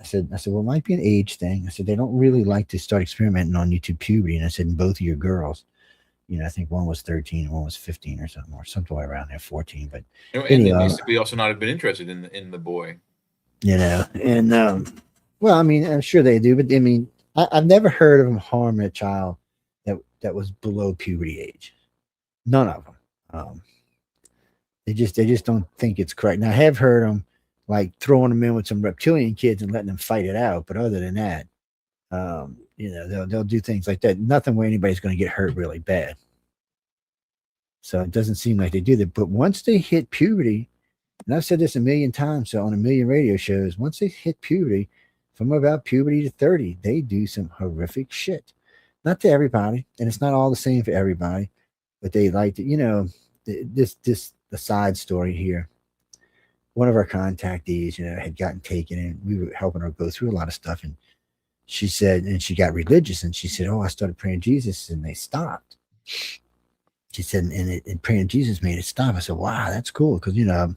I said, well, it might be an age thing. I said, they don't really like to start experimenting on YouTube puberty. And I said, and both of your girls, I think one was 13 and one was 15 or something around there, 14. But and they basically also not have been interested in the boy. And well, I mean, I'm sure they do, but I mean, I've never heard of them harm a child that was below puberty age. None of them. They just don't think it's correct. Now, I have heard them like throwing them in with some reptilian kids and letting them fight it out. But other than that, they'll do things like that. Nothing where anybody's going to get hurt really bad. So it doesn't seem like they do that. But once they hit puberty, and I've said this a million times, so on a million radio shows, once they hit puberty, from about puberty to 30, they do some horrific shit. Not to everybody, and it's not all the same for everybody, but they like to, the side story here. One of our contactees, had gotten taken, and we were helping her go through a lot of stuff. And she said, and she got religious, and she said, "Oh, I started praying Jesus, and they stopped." She said, and praying Jesus made it stop. I said, "Wow, that's cool," because from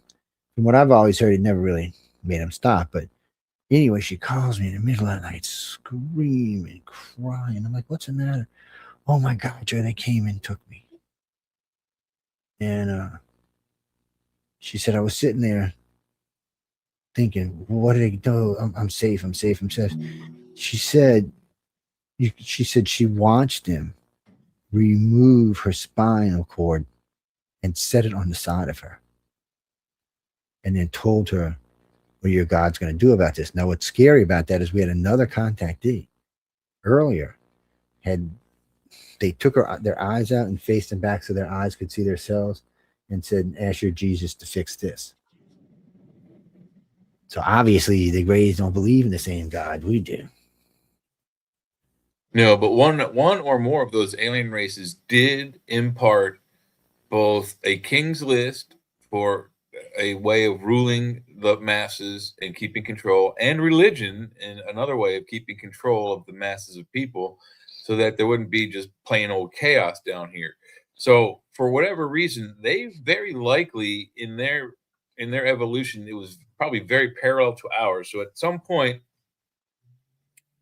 what I've always heard, it never really made them stop. But anyway, she calls me in the middle of the night, screaming, crying. I'm like, "What's the matter?" "Oh my God, Joe, they came and took me." And she said, "I was sitting there thinking, well, what did they do? I'm safe. I'm safe. I'm safe." She said, she watched him remove her spinal cord and set it on the side of her, and then told her, "What your God's going to do about this?" Now, what's scary about that is we had another contactee earlier. They took their eyes out and faced them back so their eyes could see their cells, and said, "Ask your Jesus to fix this." So obviously the Greys don't believe in the same God we do. No, but one or more of those alien races did impart both a king's list for a way of ruling the masses and keeping control, and religion in another way of keeping control of the masses of people, so that there wouldn't be just plain old chaos down here. So for whatever reason, they very likely in their evolution, it was probably very parallel to ours. So at some point,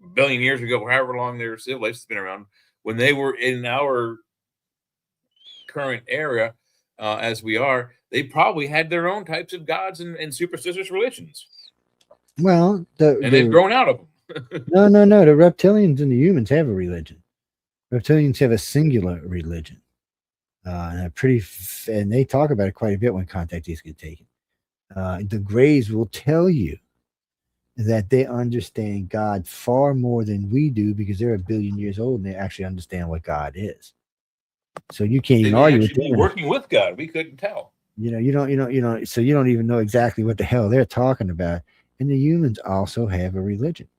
a billion years ago, however long their civilization's been around, when they were in our current era, as we are, they probably had their own types of gods and superstitious religions. Well, they've grown out of them. No. The reptilians and the humans have a religion. Reptilians have a singular religion. And they talk about it quite a bit when contactees get taken. The Greys will tell you that they understand God far more than we do, because they're 1 billion years old and they actually understand what God is. So you can't even argue with them. Working with God, we couldn't tell. So you don't even know exactly what the hell they're talking about. And the humans also have a religion.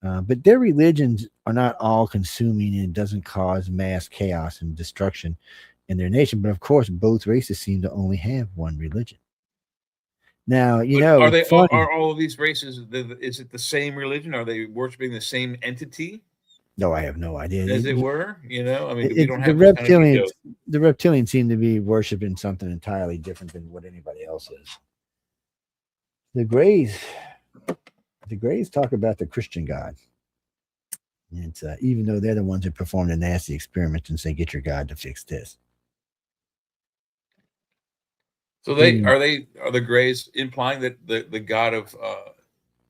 But their religions are not all consuming, and it doesn't cause mass chaos and destruction in their nation. But of course, both races seem to only have one religion. Now, are all of these races, is it the same religion? Are they worshiping the same entity? No, I have no idea. As it were, we don't the have reptilians. The reptilians seem to be worshiping something entirely different than what anybody else is. The Greys talk about the Christian God. And it's, even though they're the ones that perform the nasty experiments and say, "Get your God to fix this." So are the Greys implying that the God of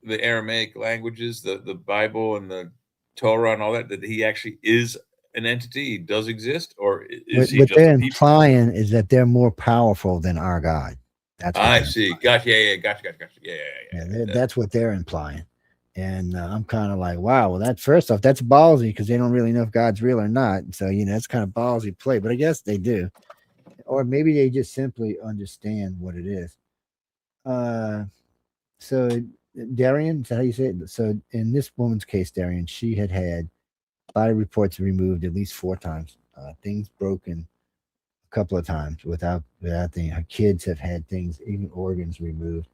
the Aramaic languages, the Bible and the Torah and all that he actually is an entity, he does exist, or is he what just they're implying is that they're more powerful than our God. That's what I see. Gotcha. Yeah. Gotcha. Yeah. That's what they're implying. And I'm kind of like, wow, well, that first off, that's ballsy because they don't really know if God's real or not. So, it's kind of ballsy play, but I guess they do. Or maybe they just simply understand what it is. So Darian, is that how you say it? So in this woman's case, Darian, she had body reports removed at least 4 times, things broken a couple of times without thing. Her kids have had things, even organs removed.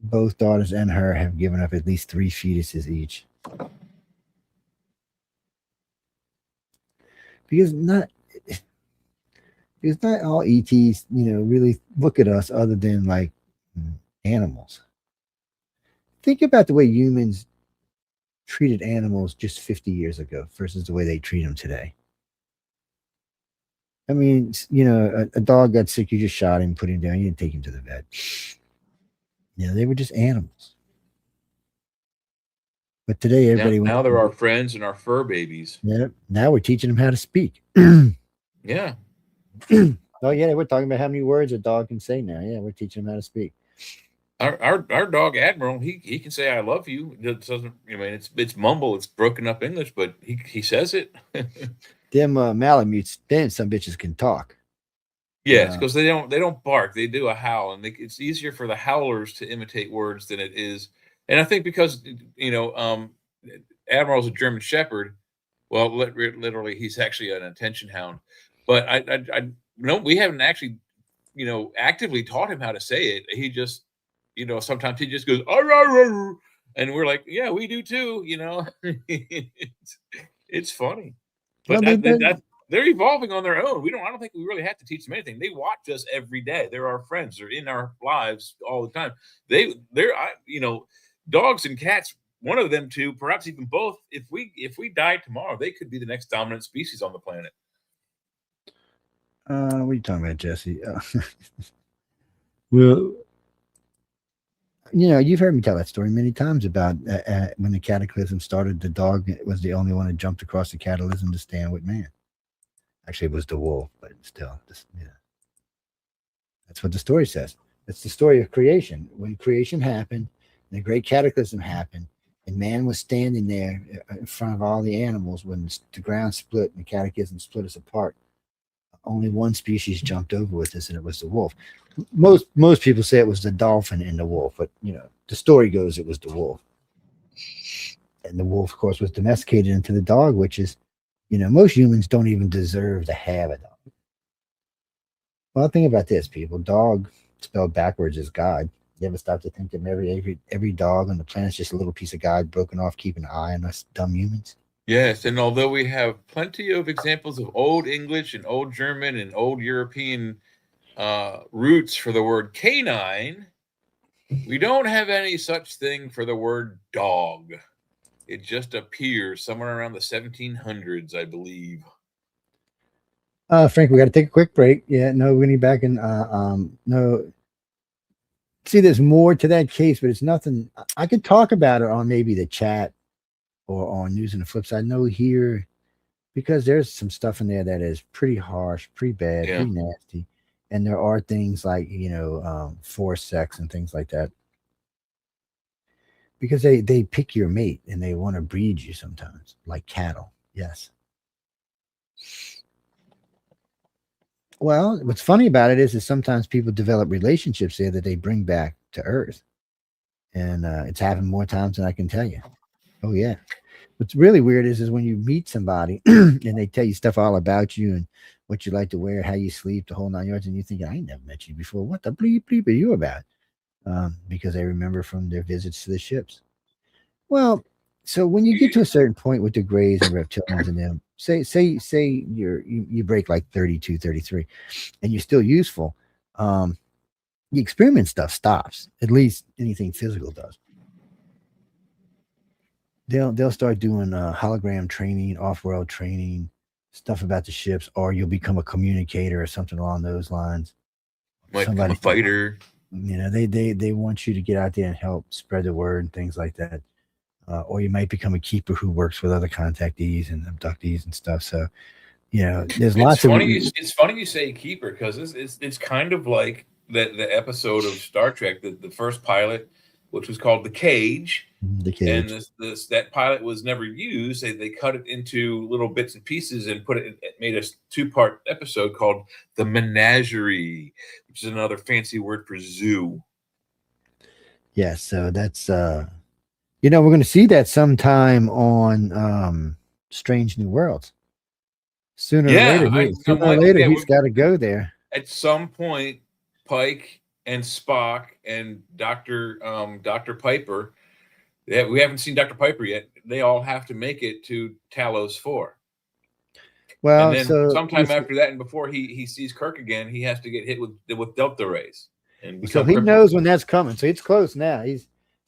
Both daughters and her have given up at least 3 fetuses each. Because not all ETs, really look at us other than like animals. Think about the way humans treated animals just 50 years ago versus the way they treat them today. I mean, a dog got sick, you just shot him, put him down, you didn't take him to the vet. They were just animals. But today, everybody now they're our friends and our fur babies. Yeah. Now we're teaching them how to speak. Yeah. Oh yeah, we're talking about how many words a dog can say now. Yeah, we're teaching them how to speak. Our dog Admiral, he can say "I love you." It doesn't. I mean, it's mumble, it's broken up English, but he says it. Them Malamutes, then some bitches can talk. Yes, because they don't bark; they do a howl, and it's easier for the howlers to imitate words than it is. And I think because Admiral's a German Shepherd, well, literally he's actually an attention hound. But I no, we haven't actually actively taught him how to say it. He just sometimes he just goes "Arr, arr, arr," and we're like, yeah, we do too. It's funny, but they're evolving on their own. I don't think we really have to teach them anything. They watch us every day. They're our friends. They're in our lives all the time. They're dogs and cats. One of them two, perhaps even both. If we die tomorrow, they could be the next dominant species on the planet. What are you talking about, Jesse? Well, you've heard me tell that story many times about when the cataclysm started. The dog was the only one that jumped across the cataclysm to stand with man. Actually, it was the wolf, but still, that's what the story says. It's the story of creation. When creation happened, the great cataclysm happened, and man was standing there in front of all the animals when the ground split and the cataclysm split us apart. Only one species jumped over with us, and it was the wolf. Most people say it was the dolphin and the wolf, but the story goes it was the wolf. And the wolf, of course, was domesticated into the dog, which is, most humans don't even deserve to have a dog. Well, think about this, people. Dog spelled backwards is God. You ever stop to think that every dog on the planet is just a little piece of God broken off, keeping an eye on us dumb humans? Yes, and although we have plenty of examples of Old English and Old German and Old European roots for the word canine, we don't have any such thing for the word dog. It just appears somewhere around the 1700s, I believe. Frank, we got to take a quick break. Yeah, no, we're going to be back in. No. See, there's more to that case, but it's nothing. I could talk about it on maybe the chat or on News on the Flip Side. No, here, because there's some stuff in there that is pretty harsh, pretty bad, pretty nasty. And there are things like, forced sex and things like that. Because they pick your mate and they want to breed you sometimes, like cattle. Yes. Well, what's funny about it is sometimes people develop relationships there that they bring back to Earth. And it's happened more times than I can tell you. Oh, yeah. What's really weird is when you meet somebody and they tell you stuff all about you and what you like to wear, how you sleep, the whole 9 yards, and you think, I ain't never met you before. What the bleep bleep are you about? Because they remember from their visits to the ships. Well, so when you get to a certain point with the Greys and reptilians and them, say you break like 32, 33, and you're still useful, the experiment stuff stops. At least anything physical does. They'll start doing hologram training, off-world training, stuff about the ships, or you'll become a communicator or something along those lines. Like a fighter. They want you to get out there and help spread the word and things like that. Or you might become a keeper who works with other contactees and abductees and stuff. So, there's lots of. It's funny you say keeper because it's kind of like the episode of Star Trek, the first pilot which was called The Cage. The Cage. And that pilot was never used. They cut it into little bits and pieces and made a 2-part episode called The Menagerie, which is another fancy word for zoo. Yeah, so that's we're going to see that sometime on Strange New Worlds. Sooner or later, he's got to go there. At some point, Pike and Spock and Dr. Piper, we haven't seen Dr. Piper yet. They all have to make it to Talos 4. Well, and then sometime after that, and before he sees Kirk again, he has to get hit with delta rays. And so he knows when that's coming. So it's close now.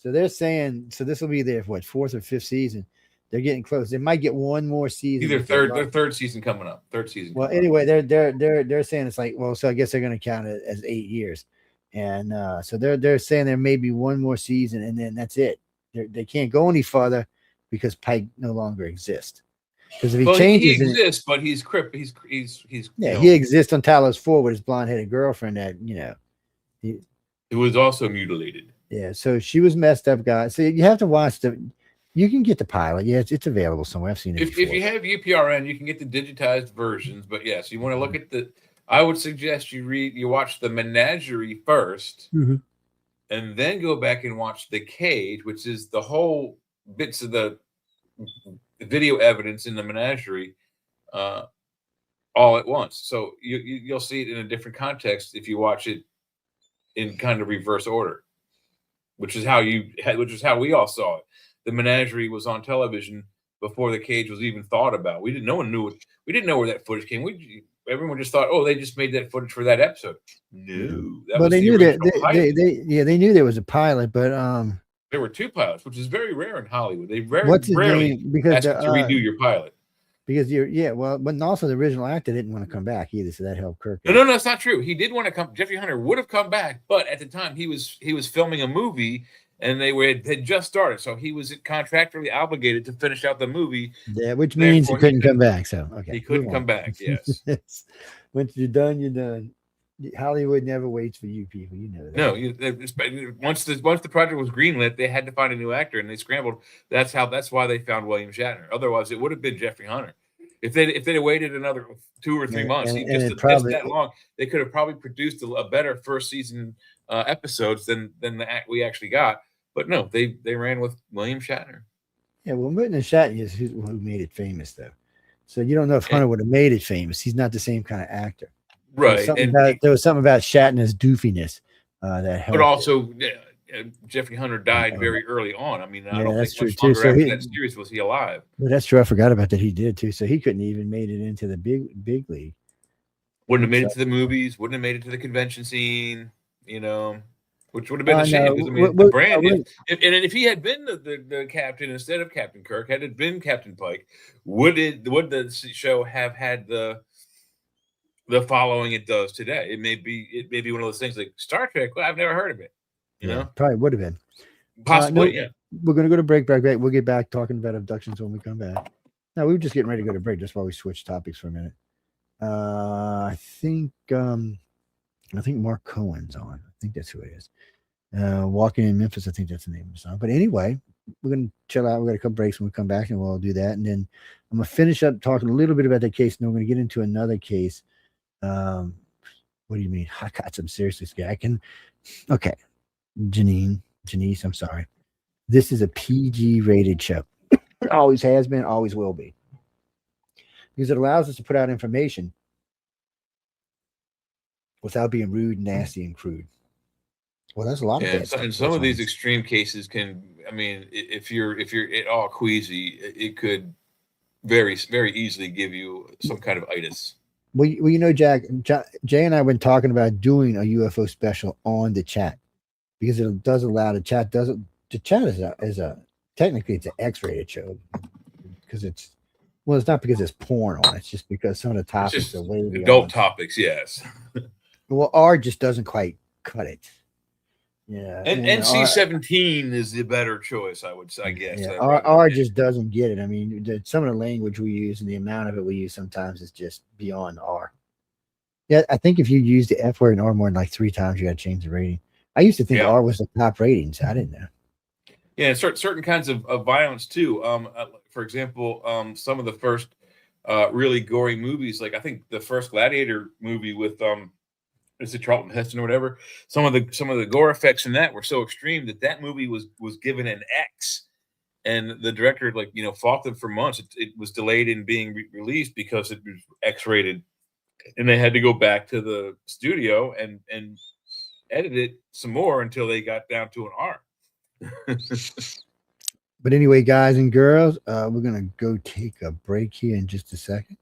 They're saying this will be their 4th or 5th season. They're getting close. They might get one more season. Their third season coming up. Well, anyway, they're saying it's like, well, so I guess they're going to count it as 8 years, and so they're saying there may be one more season, and then that's it. They can't go any further because Pike no longer exists. Because if he changes, he exists, but he's he exists on Talos 4 with his blonde-headed girlfriend that it was also mutilated. Yeah, so she was messed up, guys. So you have to watch you can get the pilot. Yeah, it's available somewhere. I've seen it. If you have UPRN, you can get the digitized versions. But yes, you want to look at I would suggest you watch The Menagerie first, and then go back and watch The Cage, which is the whole bits of the video evidence in The Menagerie, all at once. So you'll see it in a different context if you watch it in kind of reverse order, which is how we all saw it. The Menagerie was on television before The Cage was even thought about. No one knew it. We didn't know where that footage came. Everyone just thought, oh, they just made that footage for that episode. No, they knew that they knew there was a pilot, but there were 2 pilots, which is very rare in Hollywood. They rarely ask you to redo your pilot. Because but also the original actor didn't want to come back either, so that helped Kirk. No, that's not true. He did want to come. Jeffrey Hunter would have come back, but at the time he was filming a movie. And they had just started, so he was contractually obligated to finish out the movie. Yeah, which means he couldn't come back. So he couldn't come back. Yes. Once you're done, you're done. Hollywood never waits for you people. You know that. No, once the project was greenlit, they had to find a new actor, and they scrambled. That's why they found William Shatner. Otherwise, it would have been Jeffrey Hunter. If they'd have waited another 2 or 3 months, just that long, they could have probably produced a better first season episodes than we actually got. But no, they ran with William Shatner. Yeah, well, William Shatner is who made it famous, though. So you don't know if Hunter would have made it famous. He's not the same kind of actor. Right. There was something about Shatner's doofiness that helped. But also, Jeffrey Hunter died very early on. I mean, I don't that's think true much too. longer after that series was he alive. Well, that's true. I forgot about that. He did, too. So he couldn't even made it into the big league. Wouldn't have made it to the movies. Wouldn't have made it to the convention scene, which would have been a shame. Because, the brand, if he had been the captain instead of Captain Kirk, had it been Captain Pike, would the show have had the following it does today? It may be one of those things like Star Trek. Well, I've never heard of it. You know, probably would have been. Possibly, yeah. We're going to go to break. We'll get back talking about abductions when we come back. No, we were just getting ready to go to break. That's why we switched topics for a minute. I think Mark Cohen's on. I think that's who it is. Walking in Memphis, I think that's the name of the song. But anyway, we're going to chill out. We got a couple breaks when we come back, and we'll do that. And then I'm going to finish up talking a little bit about that case, and then we're going to get into another case. What do you mean? I got some seriousness, guy. Okay. Janice, I'm sorry. This is a PG rated show. It always has been, always will be. Because it allows us to put out information without being rude, nasty, and crude. Well, that's a lot of that. And some of these extreme cases if you're at all queasy, it could very, very easily give you some kind of itis. Well, Jay and I have been talking about doing a UFO special on the chat because it does allow the chat. The chat is technically it's an X-rated show because it's not because it's porn on. It's just because some of the topics are way adult topics. Yes. Well, R just doesn't quite cut it. Yeah, and NC-17 is the better choice, I guess. Yeah, R just doesn't get it. I mean, some of the language we use and the amount of it we use sometimes is just beyond R. Yeah, I think if you use the F word and R more than like 3 times, you got to change the rating. I used to think Yeah. R was the top ratings. I didn't know. Yeah, and certain kinds of violence too. For example, some of the first really gory movies, like I think the first Gladiator movie with is it Charlton Heston or whatever? Some of the gore effects in that were so extreme that movie was given an X, and the director fought them for months. It was delayed in being released because it was X rated, and they had to go back to the studio and edit it some more until they got down to an R. But anyway, guys and girls, we're gonna go take a break here in just a second.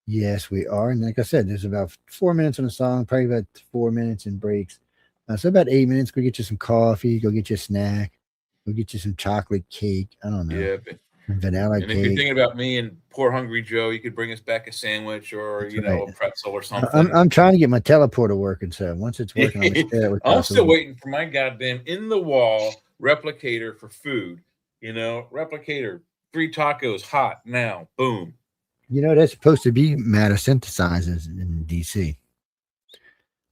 Yes, we are. And like I said, there's about 4 minutes on the song, probably about 4 minutes in breaks. So about 8 minutes. Go get you some coffee. Go get you a snack. Go get you some chocolate cake. I don't know. Yeah. Vanilla And cake. if you're thinking about me and poor hungry Joe, you could bring us back a sandwich or That's a right. pretzel or something. I'm trying to get my teleporter working. So once it's working, I'm gonna I'm still waiting for my goddamn in the wall replicator for food. Replicator, 3 tacos hot now. Boom. That's supposed to be matter synthesizers in DC.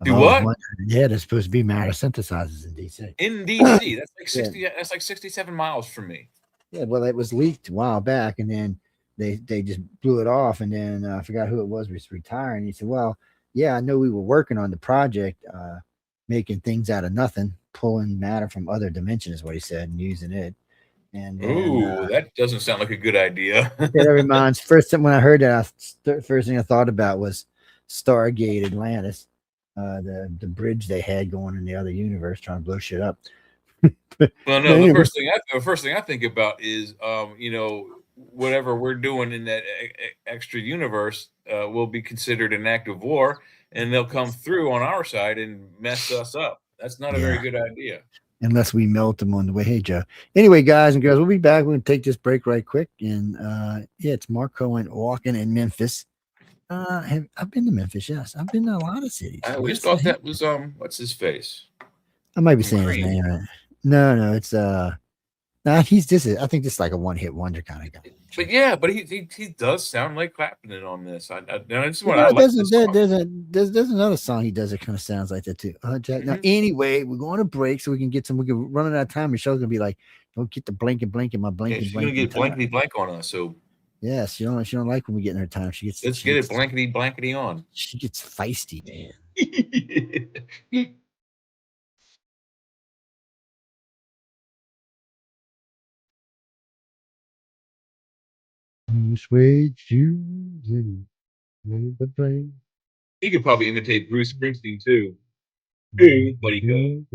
Do what? Yeah, there's supposed to be matter synthesizers in DC. In DC, that's like 60. Yeah. That's like 67 miles from me. Yeah, well, it was leaked a while back, and then they just blew it off, and then I forgot who it was retiring. He said, "Well, yeah, I know we were working on the project, making things out of nothing, pulling matter from other dimensions," is what he said, and using it. And then, that doesn't sound like a good idea. that reminds. First time when I heard that, first thing I thought about was Stargate Atlantis, the bridge they had going in the other universe, trying to blow shit up. Well, no, the first thing I think about is, whatever we're doing in that extra universe will be considered an act of war, and they'll come through on our side and mess us up. That's not a very good idea. Unless we melt them on the way. Hey, Joe. Anyway, guys and girls, we'll be back. We're going to take this break right quick. And it's Mark Cohen walking in Memphis. I've been to Memphis, yes. I've been to a lot of cities. I always thought that was what's his face? I might be saying his name right. No, it's he's just I think this is like a one-hit wonder kind of guy. But he does sound like Clapton on this. There's another song he does that kind of sounds like that too. Jack. Now, anyway, we're going to break so we can run out of time. The show's gonna be like, don't get the blanket, my blanket. She's gonna get blankety blank on us. So yes, she don't like when we get in her time. She gets. Let's get it blankety on. She gets feisty, man. Suede shoes and the plane. He could probably imitate Bruce Springsteen too. Hey, buddy.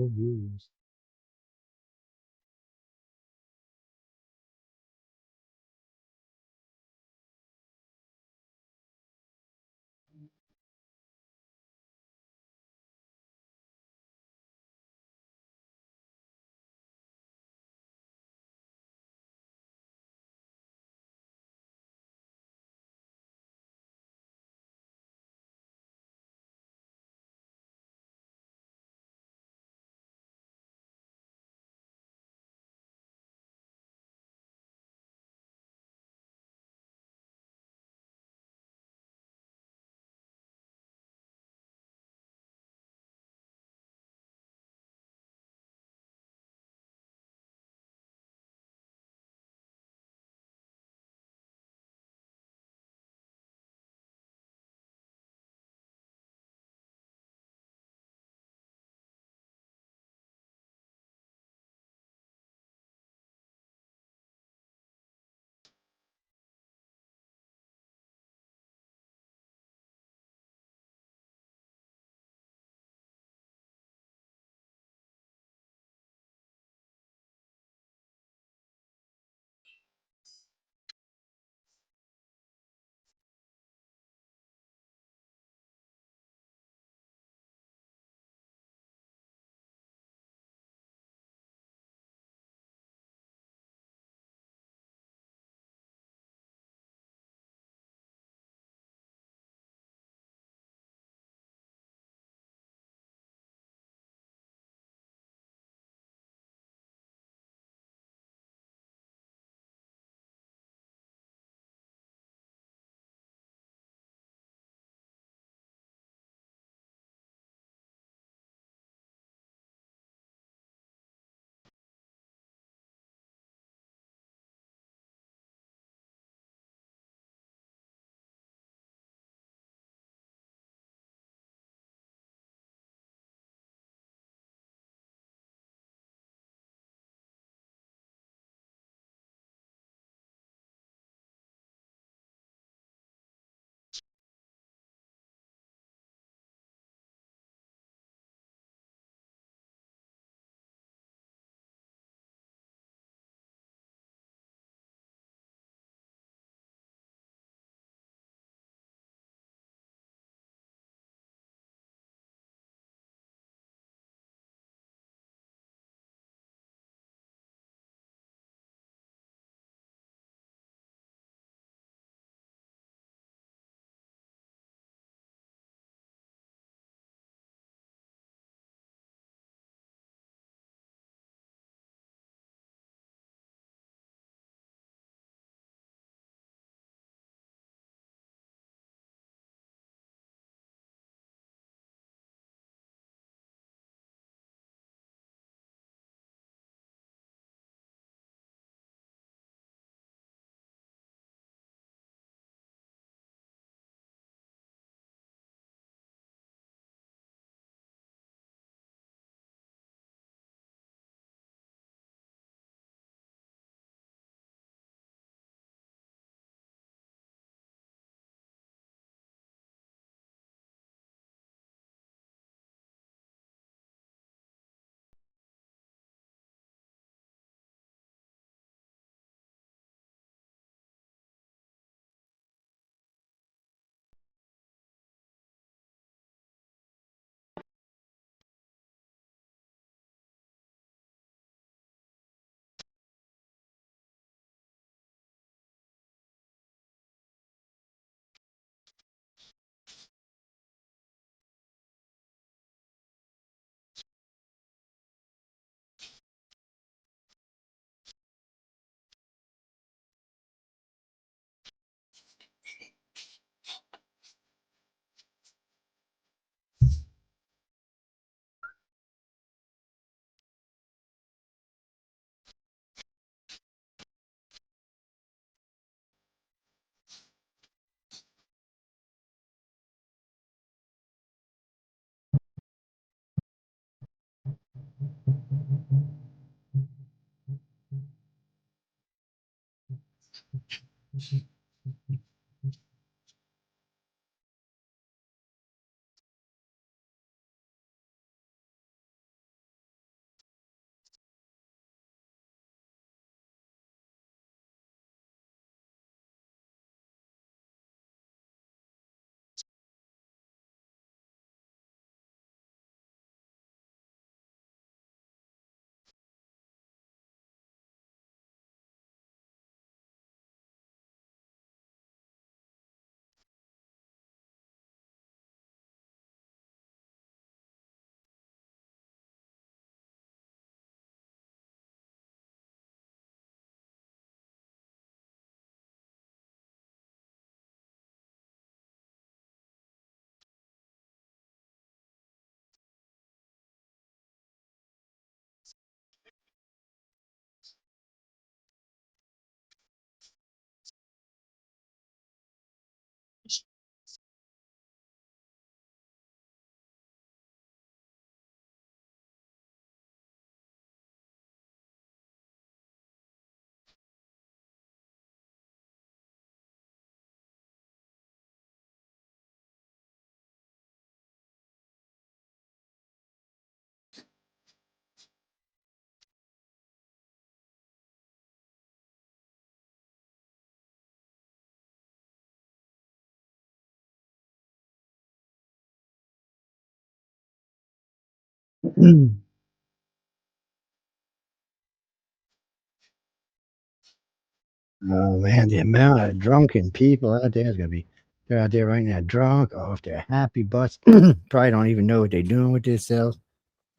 Oh man, the amount of drunken people out there is gonna be. They're out there right now drunk, off their happy butts. Probably don't even know what they're doing with themselves.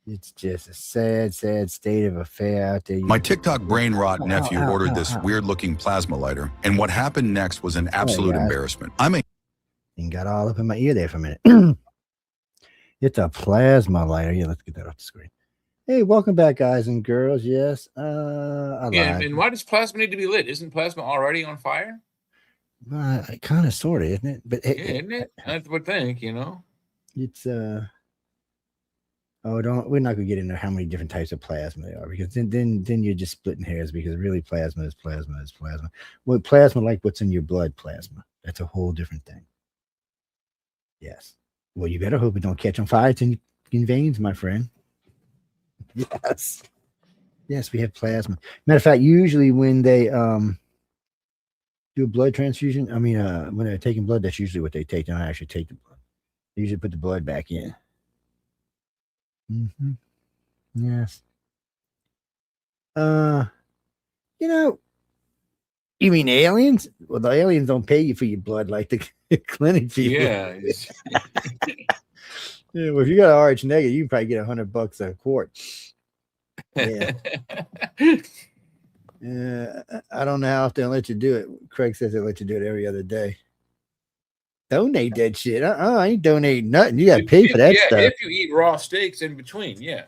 It's just a sad, sad state of affair out there. My TikTok brain rot nephew ordered this weird-looking plasma lighter, and what happened next was an absolute embarrassment. And got all up in my ear there for a minute. It's a plasma lighter. Yeah, let's get that off the screen. Hey, welcome back, guys and girls. Yes, and why does plasma need to be lit? Isn't plasma already on fire? Kind of, sort of, isn't it? But isn't it? I would think, It's we're not gonna get into how many different types of plasma there are, because then you're just splitting hairs, because really plasma is plasma is plasma. Well, plasma, like what's in your blood plasma, that's a whole different thing. Yes. Well, you better hope it don't catch on fire. It's in veins, my friend. Yes. Yes, we have plasma. Matter of fact, usually when they do a blood transfusion, when they're taking blood, that's usually what they take. They don't actually take the blood. They usually put the blood back in. Mm-hmm. Yes. You mean aliens? Well, the aliens don't pay you for your blood like the clinic people. Yeah. Yeah, well, if you got an RH negative, you can probably get $100 a quart. Yeah. I don't know how often they'll let you do it. Craig says they let you do it every other day. Donate that shit. I ain't donating nothing. You got to pay for that stuff. If you eat raw steaks in between, yeah.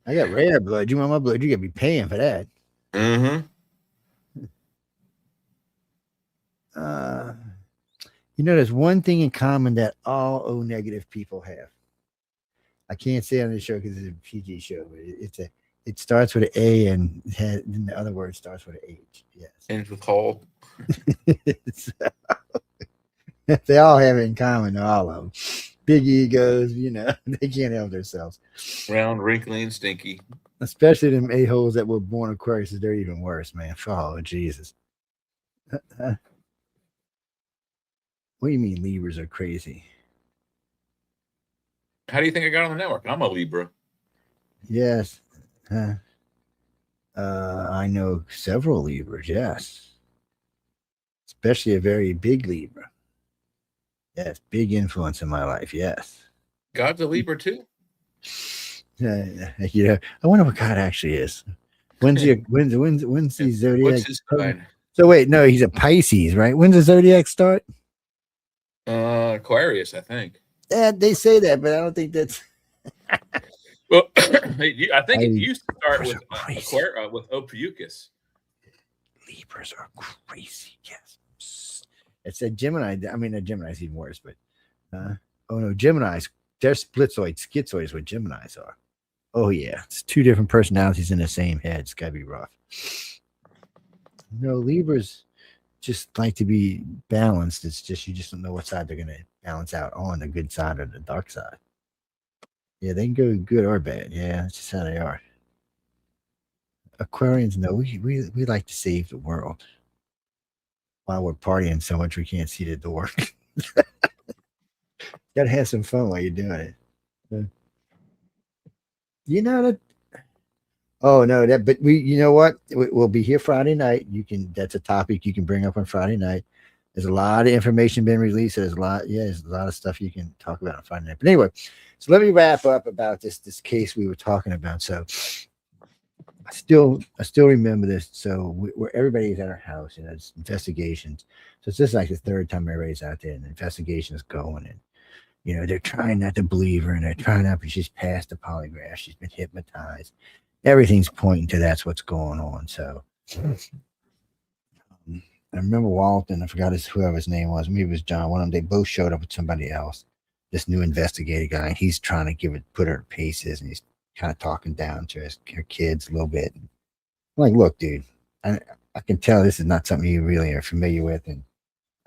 I got rare blood. You want my blood? You got to be paying for that. Mm-hmm. There's one thing in common that all O negative people have. I can't say on this show because it's a PG show, but it starts with an A and then the other word starts with an H. Yes. Ends with Hall. They all have it in common, all of them. Big egos, they can't help themselves. Round, wrinkly, and stinky. Especially them a-holes that were born Aquarius, they're even worse, man. Oh, Jesus. What do you mean Libras are crazy? How do you think I got on the network? I'm a Libra. Yes. I know several Libras, yes. Especially a very big Libra. Yes, big influence in my life, yes. God's a Libra too? I wonder what God actually is. When's the zodiac? What's his sign? So wait, no, he's a Pisces, right? When's the zodiac start? Aquarius, I think. Yeah, they say that, but I don't think that's. Well, I think it used to start with Ophiuchus. Libras are crazy. Yes, it's a Gemini. I mean, a Gemini's even worse, but Geminis. They're schizoid. Schizoid is what Geminis are. Oh yeah, it's two different personalities in the same head. It's gotta be rough. Libras just like to be balanced. It's just you just don't know what side they're gonna balance out on, the good side or the dark side. Yeah, they can go good or bad. Yeah, that's just how they are. Aquarians, no, we like to save the world while we're partying so much we can't see the door. Gotta have some fun while you're doing it. That. Oh no, but you know what? We'll be here Friday night. That's a topic you can bring up on Friday night. There's a lot of information being released. There's a lot of stuff you can talk about on Friday night. But anyway, so let me wrap up about this case we were talking about. So I still remember this. So where everybody's at our house, and it's investigations. So it's just like the third time everybody's out there, and the investigation is going, and they're trying not to believe her, and they're trying not, but she's passed the polygraph. She's been hypnotized. Everything's pointing to that's what's going on. So I remember Walton, I forgot whoever his name was. Maybe it was John. One of them, they both showed up with somebody else. This new investigator guy, and he's trying to put her paces, and he's kind of talking down to her kids a little bit. I'm like, look, dude, I can tell this is not something you really are familiar with, and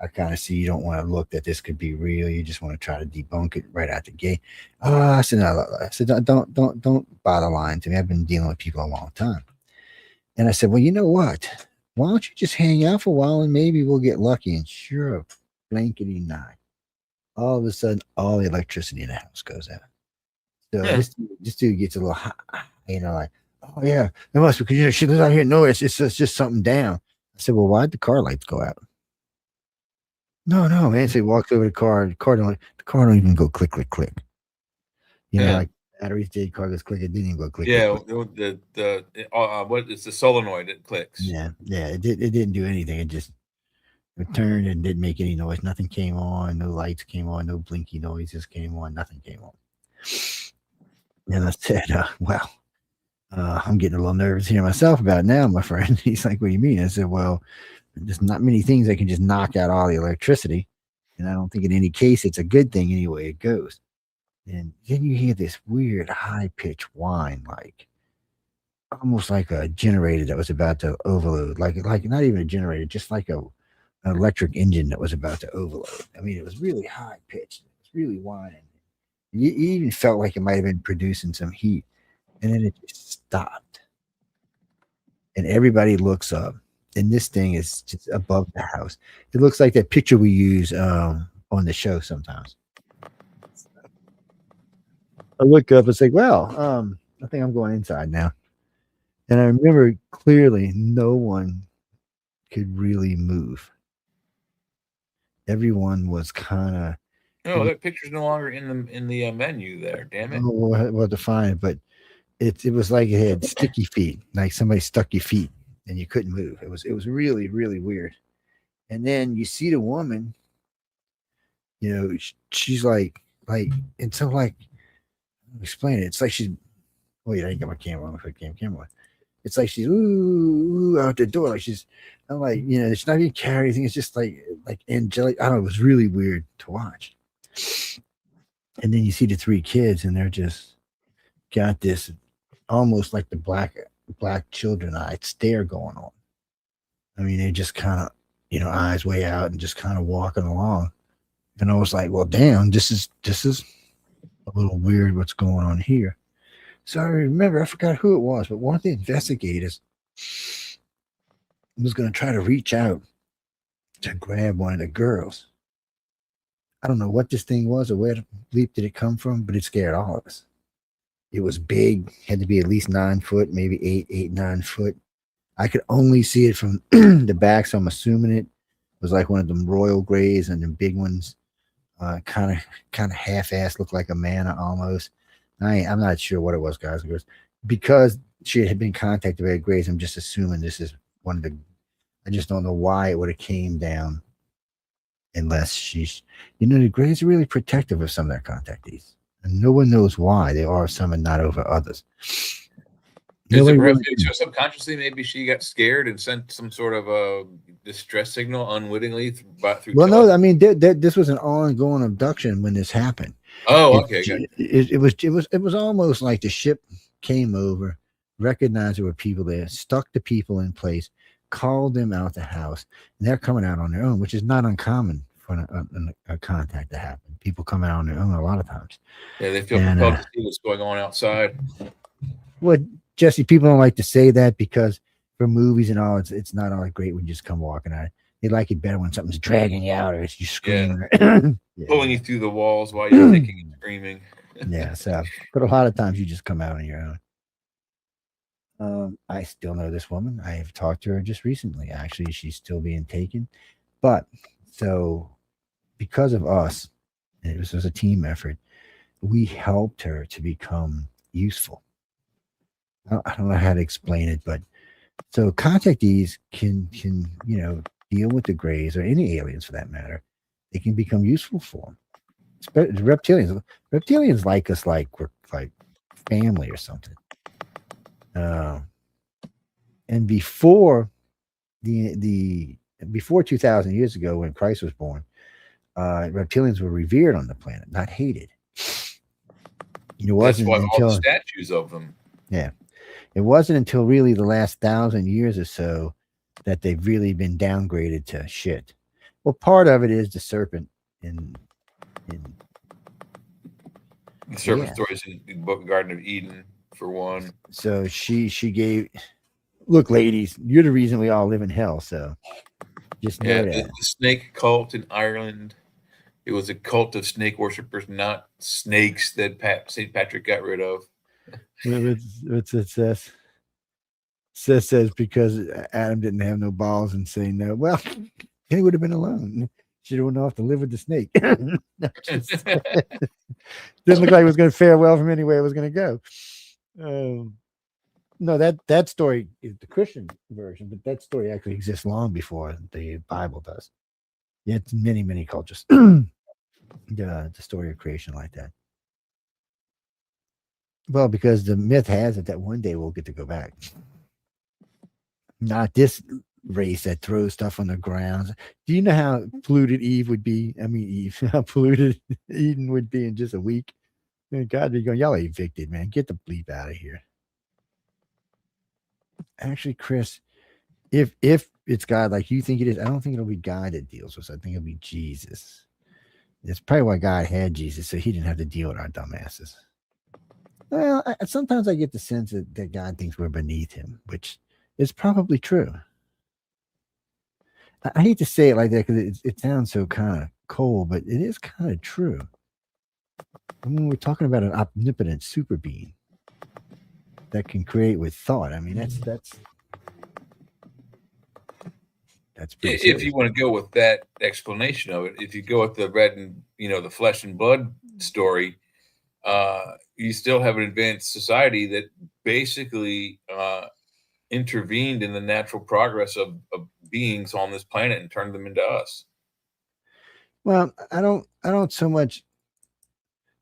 I kind of see you don't want to look that this could be real. You just want to try to debunk it right out the gate. I said, no. I said, don't bother lying to me. I've been dealing with people a long time. And I said, well, you know what? Why don't you just hang out for a while and maybe we'll get lucky? And sure, blankety not. All of a sudden, all the electricity in the house goes out. So this dude gets a little high, like, oh yeah, it must be because she lives out here. No, it's just something down. I said, well, why'd the car lights go out? No, man. So he walks over to the car. The car don't even go click, click, click. Like batteries did. Car goes click. It didn't even go click. Yeah, click, click. what is the solenoid? It clicks. Yeah. It didn't do anything. It just turned and didn't make any noise. Nothing came on. No lights came on. No blinky noises came on. Nothing came on. And I said, well, I'm getting a little nervous here myself about it now, my friend. He's like, what do you mean? I said, well, there's not many things that can just knock out all the electricity. And I don't think in any case it's a good thing anyway it goes. And then you hear this weird high-pitched whine, like almost like a generator that was about to overload. Like not even a generator, just like an electric engine that was about to overload. I mean, it was really high-pitched. It was really whining. You even felt like it might have been producing some heat. And then it just stopped. And everybody looks up. And this thing is just above the house. It looks like that picture we use on the show sometimes. I look up and say, well, I think I'm going inside now. And I remember clearly no one could really move. Everyone was kind of. No, that picture's no longer in the menu there. Damn it. Well, to find it, but it was like it had sticky feet, like somebody stuck your feet and you couldn't move. It was really, really weird. And then you see the woman, she's like, and so like, explain it. It's like she's. Wait, I ain't got my camera on. Camera on. It's like she's out the door, like she's. I'm like, it's not even carrying anything. It's just like angelic. I don't know. It was really weird to watch. And then you see the three kids, and they're just got this almost like the black children eye stare going on. I mean, they just kind of, eyes way out and just kind of walking along. And I was like, well, damn, this is a little weird what's going on here. So I remember, I forgot who it was, but one of the investigators was going to try to reach out to grab one of the girls. I don't know what this thing was or where the bleep did it come from, but it scared all of us. It was big, had to be at least 9 foot, maybe 9 foot. I could only see it from the back, so I'm assuming it was like one of them royal grays and the big ones, kind of half-assed, looked like a manna almost. I'm not sure what it was, guys. Because she had been contacted by Grays, I'm just assuming this is one of the. I just don't know why it would have came down, unless she's. The Grays are really protective of some of their contactees, and no one knows why they are some and not over others. So subconsciously, maybe she got scared and sent some sort of a distress signal unwittingly through. Well, no, I mean, this was an ongoing abduction when this happened. Oh, okay. It was almost like the ship came over, recognized there were people there, stuck the people in place, called them out the house, and they're coming out on their own, which is not uncommon for a contact to happen. People come out on their own a lot of times. Yeah, they feel compelled to see what's going on outside. Well, Jesse, people don't like to say that because for movies and all, it's not all great when you just come walking out. They like it better when something's dragging you out or it's you screaming. Yeah. Pulling you through the walls while you're kicking and screaming. Yeah, so but a lot of times you just come out on your own. I still know this woman. I have talked to her just recently. Actually, she's still being taken. But so because of us, and it was a team effort, we helped her to become useful. I don't know how to explain it, but so contactees can deal with the Greys or any aliens for that matter. They can become useful for them. Reptilians like us, like we're like family or something. And before before 2,000 years ago, when Christ was born, reptilians were revered on the planet, not hated. That's why all the statues of them. Yeah. It wasn't until really the last 1,000 years or so that they've really been downgraded to shit. Well, part of it is the serpent in the serpent stories in the book Garden of Eden, for one. So she gave, look, ladies, you're the reason we all live in hell. So just know that. The snake cult in Ireland. it was a cult of snake worshippers, not snakes that St. Patrick got rid of. What's it says? Says because Adam didn't have no balls and say no. Well, he would have been alone. She wouldn't have to live with the snake. Didn't look like it was going to fare well from anywhere it was going to go. No, that story is the Christian version, but that story actually exists long before the Bible does. Yeah, it's many cultures. The story of creation like that. Well, because the myth has it that one day we'll get to go back. Not this race that throws stuff on the ground. Do you know how polluted Eve would be? I mean, Eve, how polluted Eden would be in just a week? God be going, y'all are evicted, man. Get the bleep out of here. Actually, Chris, if it's God like you think it is, I don't think it'll be God that deals with us. I think it'll be Jesus. That's probably why God had Jesus, so he didn't have to deal with our dumbasses. Well, sometimes I get the sense that God thinks we're beneath him, which is probably true. I hate to say it like that because it sounds so kind of cold, but it is kind of true. I mean, we're talking about an omnipotent super being that can create with thought. I mean, that's pretty If serious. you want to go with that explanation of it, if you go with the red and the flesh and blood story, you still have an advanced society that basically intervened in the natural progress of beings on this planet and turned them into us. Well, I don't so much.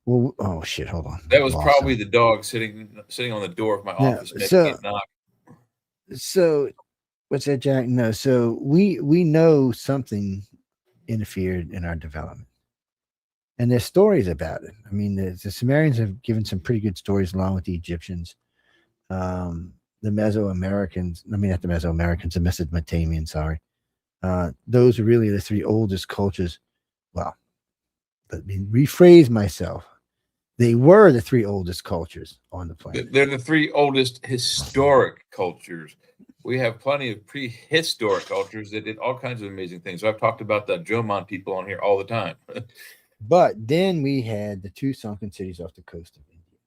Well, oh shit! Hold on. That was probably the dog sitting on the door of my office making it knock. So, what's that, Jack? No. So we know something interfered in our development, and there's stories about it. I mean, the Sumerians have given some pretty good stories along with the Egyptians. The Mesoamericans, I mean, not the Mesoamericans, the Mesopotamians, sorry. Those are really the three oldest cultures. Well, let me rephrase myself. They were the three oldest cultures on the planet. They're the three oldest historic cultures. We have plenty of prehistoric cultures that did all kinds of amazing things. So I've talked about the Jomon people on here all the time. But then we had the two sunken cities off the coast of India.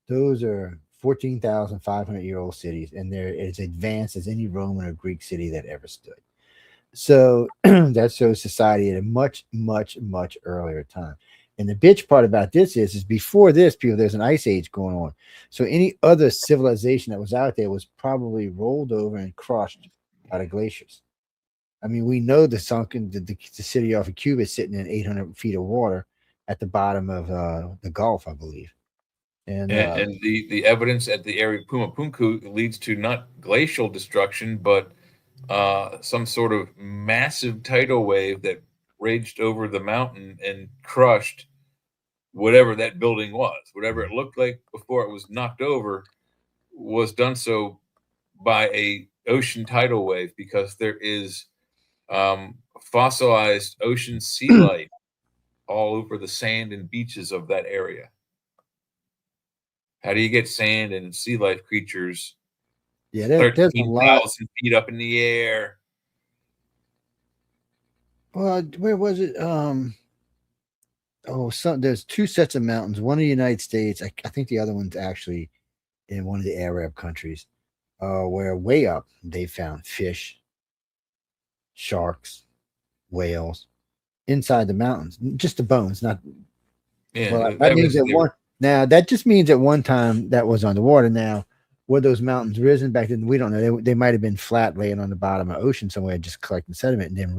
Those are 14,500-year-old cities, and they're as advanced as any Roman or Greek city that ever stood. So that shows society at a much, much, much earlier time. And the bitch part about this is before this, people, there's an ice age going on. So any other civilization that was out there was probably rolled over and crushed by the glaciers. I mean, we know the city off of Cuba is sitting in 800 feet of water at the bottom of the Gulf, I believe. And the evidence at the area of Pumapunku leads to not glacial destruction, but some sort of massive tidal wave that raged over the mountain and crushed whatever that building was. Whatever it looked like before it was knocked over was done so by a ocean tidal wave, because there is fossilized ocean sea life all over the sand and beaches of that area. How do you get sand and sea life creatures 13,000 feet up in the air? Well, where was it? There's two sets of mountains. One in the United States. I think the other one's actually in one of the Arab countries, where way up they found fish, sharks, whales inside the mountains. Just the bones, not. Yeah, well, that means that one. Now that just means at one time that was underwater. Now, were those mountains risen back then? We don't know. They might have been flat, laying on the bottom of the ocean somewhere, just collecting sediment, and then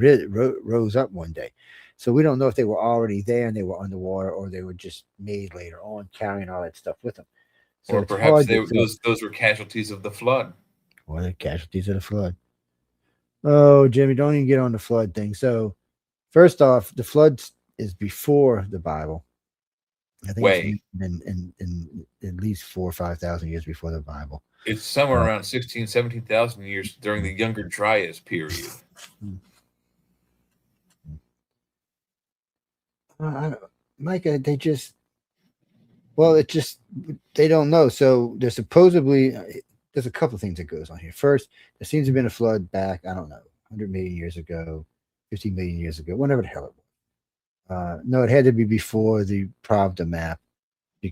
rose up one day. So we don't know if they were already there and they were underwater, or they were just made later on, carrying all that stuff with them. So or perhaps those were casualties of the flood. Or the casualties of the flood. Oh, Jimmy, don't even get on the flood thing. So, first off, the flood is before the Bible. I think it's in at least 4,000 or 5,000 years before the Bible. It's somewhere around 16,000, 17,000 years during the Younger Dryas period. Micah, they don't know. So there's supposedly, there's a couple of things that goes on here. First, there seems to have been a flood back, I don't know, 100 million years ago, 50 million years ago, whenever the hell it No, it had to be before the Pravda map,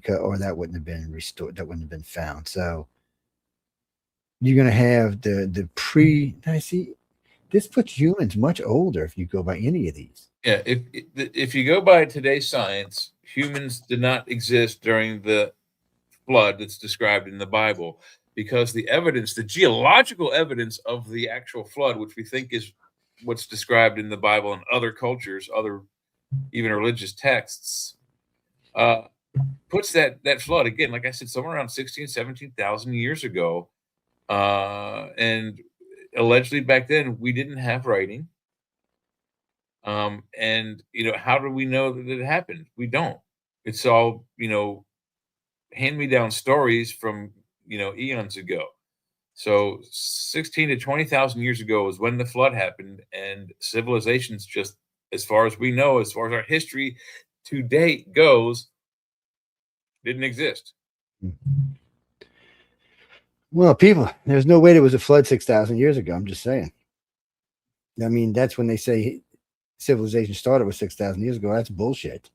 or that wouldn't have been restored. That wouldn't have been found. So you're going to have the pre. I see. This puts humans much older if you go by any of these. Yeah, if you go by today's science, humans did not exist during the flood that's described in the Bible, because the evidence, the geological evidence of the actual flood, which we think is what's described in the Bible and other cultures, other even religious texts, puts that flood again, like I said, somewhere around 17,000 years ago. And allegedly back then we didn't have writing. And how do we know that it happened? We don't. It's all, hand-me-down stories from, eons ago. So 16 to 20,000 years ago is when the flood happened, and civilizations, just as far as we know, as far as our history to date goes, didn't exist. Well, people, there's no way there was a flood 6,000 years ago. I'm just saying. I mean, that's when they say civilization started with 6,000 years ago. That's bullshit.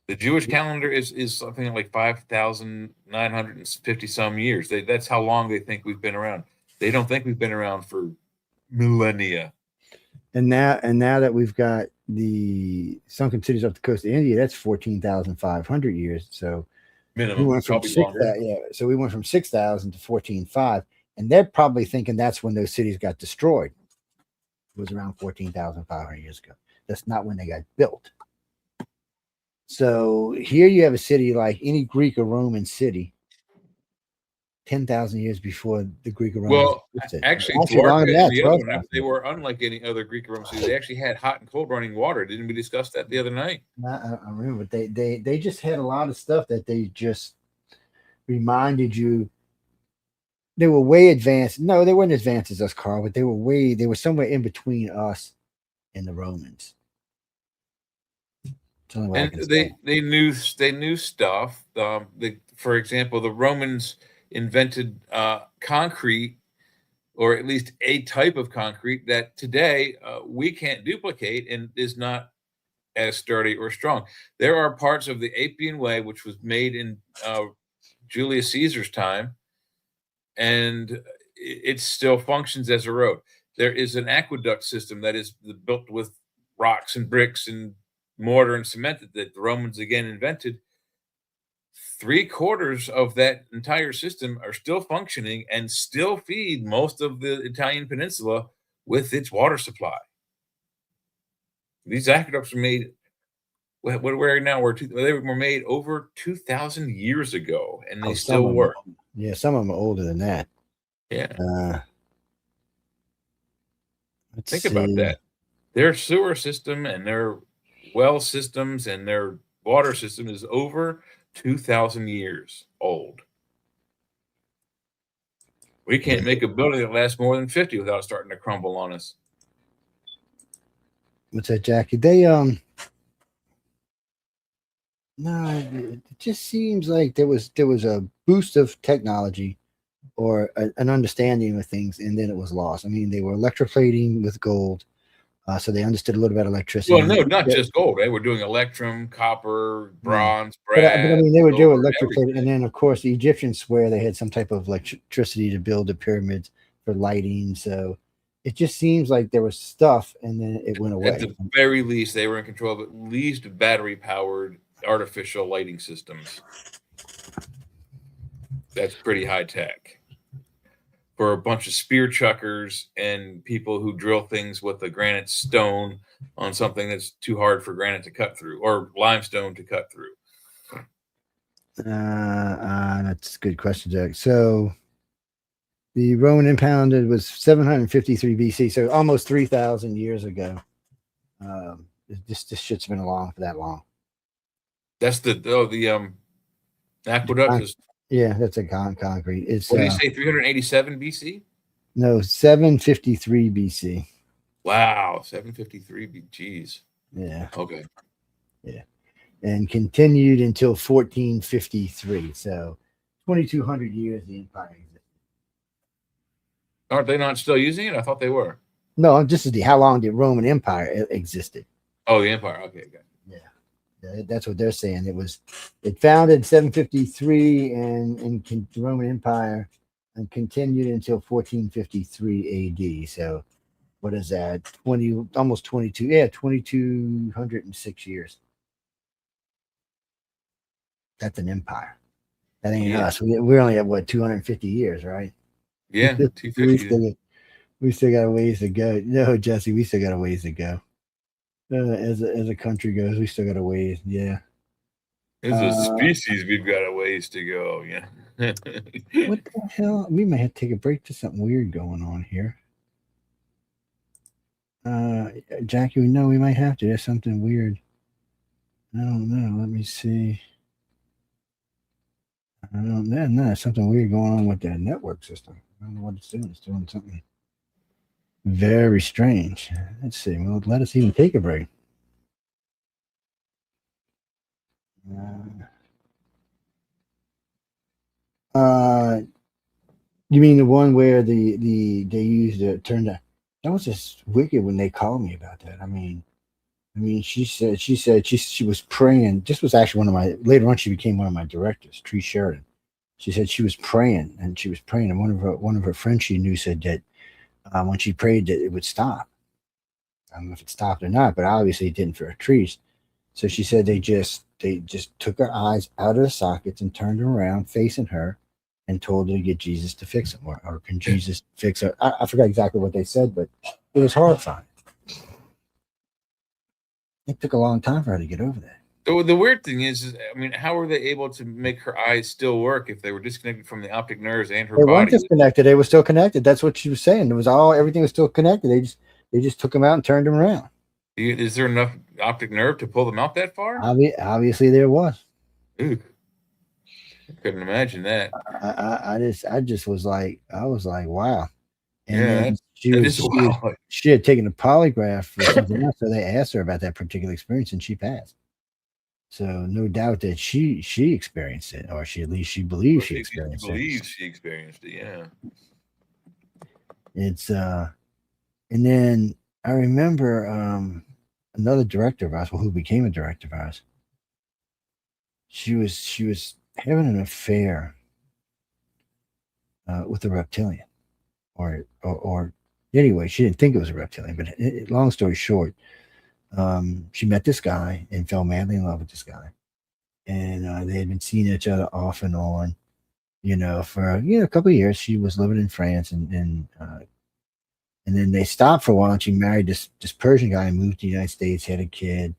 The Jewish calendar is something like 5,950 some years. That's how long they think we've been around. They don't think we've been around for millennia. And now that we've got the sunken cities off the coast of India, that's 14,500 years. So minimum. We went from 6,000 so we went from 6,000 to 14,500, and they're probably thinking that's when those cities got destroyed. It was around 14,500 years ago. That's not when they got built. So here you have a city like any Greek or Roman city, 10,000 years before the Greek or Roman. Well, actually the other one, they were unlike any other Greek or Roman city. They actually had hot and cold running water. Didn't we discuss that the other night? I remember they just had a lot of stuff that they just reminded you. They were way advanced. No, they weren't as advanced as us, Carl, but they were somewhere in between us and the Romans. And they knew stuff. For example, the Romans invented concrete, or at least a type of concrete that today we can't duplicate and is not as sturdy or strong. There are parts of the Appian Way, which was made in Julius Caesar's time, and it still functions as a road. There is an aqueduct system that is built with rocks and bricks and mortar and cement that the Romans again invented. 3/4 of that entire system are still functioning and still feed most of the Italian peninsula with its water supply. These aqueducts were made, they were made over 2,000 years ago, and they still work. Yeah, some of them are older than that. Yeah. Think about that. Their sewer system and their well systems and their water system is over 2,000 years old. We can't make a building that lasts more than 50 without starting to crumble on us. What's that, Jackie? They no, it just seems like there was a boost of technology or an understanding of things, and then it was lost. I mean, they were electroplating with gold. So they understood a little bit of electricity. Well, no, not just gold. They were doing electrum, copper, bronze, brass. But I mean, they were doing electroplating, and then of course the Egyptians swear they had some type of electricity to build the pyramids for lighting. So it just seems like there was stuff, and then it went away. At the very least, they were in control of at least battery-powered artificial lighting systems. That's pretty high tech. For a bunch of spear chuckers and people who drill things with a granite stone on something that's too hard for granite to cut through, or limestone to cut through. That's a good question, Jack. So the Roman impounded was 753 BC, so almost 3,000 years ago. This shit's been along for that long. That's the aqueduct is. Yeah, that's a concrete. It's what do you say, 387 BC? No, 753 BC. Wow, 753 BC. Geez. Yeah. Okay. Yeah. And continued until 1453. So 2,200 years the empire existed. Aren't they not still using it? I thought they were. No, this is how long the Roman Empire existed. Oh, the empire. Okay, got it. Yeah. That's what they're saying. It founded 753 and in the Roman Empire and continued until 1453 AD. So what is that? 20, almost 22. Yeah, 2206 years. That's an empire. That ain't us. We're only at what 250 years, right? Yeah, 250. We still got a ways to go. No, Jesse, we still got a ways to go. As a country goes, we still got a ways. Yeah. As a species, we've got a ways to go. Yeah. What the hell? We may have to take a break. There's something weird going on here. Jackie, we know we might have to. There's something weird. I don't know. Let me see. I don't know. No, there's something weird going on with that network system. I don't know what it's doing. It's doing something very strange. Let's see. Well, let us even take a break. You mean the one where they used to turn that was just wicked when they called me about that. I mean, she said she was praying. This was actually later on she became one of my directors, Tree Sheridan. She said she was praying and one of her friends she knew said that when she prayed that it would stop. I don't know if it stopped or not, but obviously it didn't for her trees. So she said they just took her eyes out of the sockets and turned her around facing her and told her to get Jesus to fix them, or can Jesus fix her? I forgot exactly what they said, but it was horrifying. It took a long time for her to get over that. So the weird thing is, I mean, how were they able to make her eyes still work if they were disconnected from the optic nerves and her body? They weren't disconnected. They were still connected. That's what she was saying. Everything was still connected. They just took them out and turned them around. Is there enough optic nerve to pull them out that far? Obviously, there was. Ooh. I couldn't imagine that. I just was like, wow. And yeah, then she had taken a polygraph for something else, so they asked her about that particular experience, and she passed. So no doubt that she experienced it, or she believes she experienced it. She experienced it. Yeah. It's and then I remember another director of ours, who became a director of ours. She was having an affair with a reptilian, or anyway, she didn't think it was a reptilian. But long story short, she met this guy and fell madly in love with this guy, and they had been seeing each other off and on, for a couple of years. She was living in France, and then they stopped for a while. And she married this Persian guy and moved to the United States, had a kid.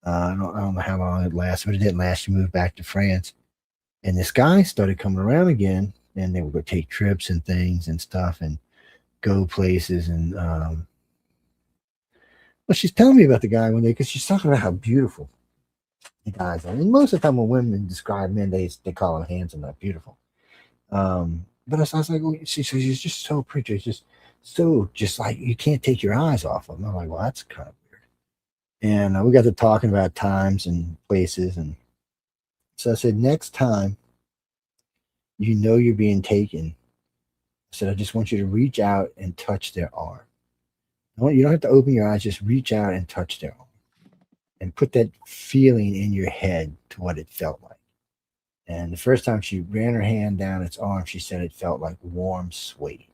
I don't know how long it lasted, but it didn't last. She moved back to France, and this guy started coming around again, and they would go take trips and things and stuff and go places. And well, she's telling me about the guy one day because she's talking about how beautiful the guys are. And most of the time when women describe men, they call them handsome, not beautiful. But I was like, well, she says he's just so pretty. It's just like you can't take your eyes off him. I'm like, well, that's kind of weird. And we got to talking about times and places, and so I said, next time you're being taken, I said, I just want you to reach out and touch their arm. You don't have to open your eyes, just reach out and touch their arm and put that feeling in your head to what it felt like. And the first time she ran her hand down its arm, she said it felt like warm suede.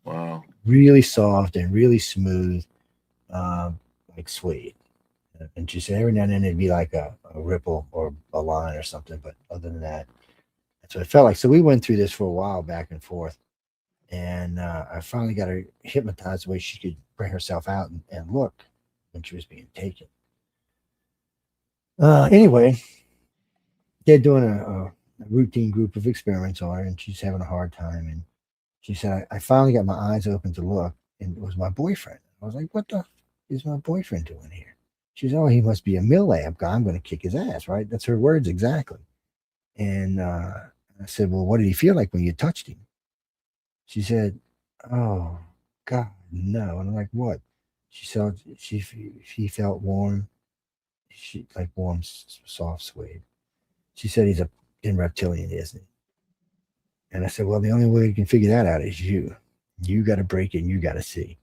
Wow. Really soft and really smooth, like suede. And she said every now and then it'd be like a ripple or a line or something, but other than that, that's what it felt like. So we went through this for a while, back and forth, and I finally got her hypnotized the way she could bring herself out and look when she was being taken. Anyway, they're doing a routine group of experiments on her, and she's having a hard time. And she said, I finally got my eyes open to look, and it was my boyfriend. I was like, what the is my boyfriend doing here? She said, oh, he must be a Millab guy. I'm going to kick his ass, right? That's her words exactly. And I said, well, what did he feel like when you touched him? She said, oh, God, no. And I'm like, what? She said she felt warm. She like warm, soft suede. She said he's in reptilian, isn't he? And I said, well, the only way you can figure that out is you. You got to break it and you got to see.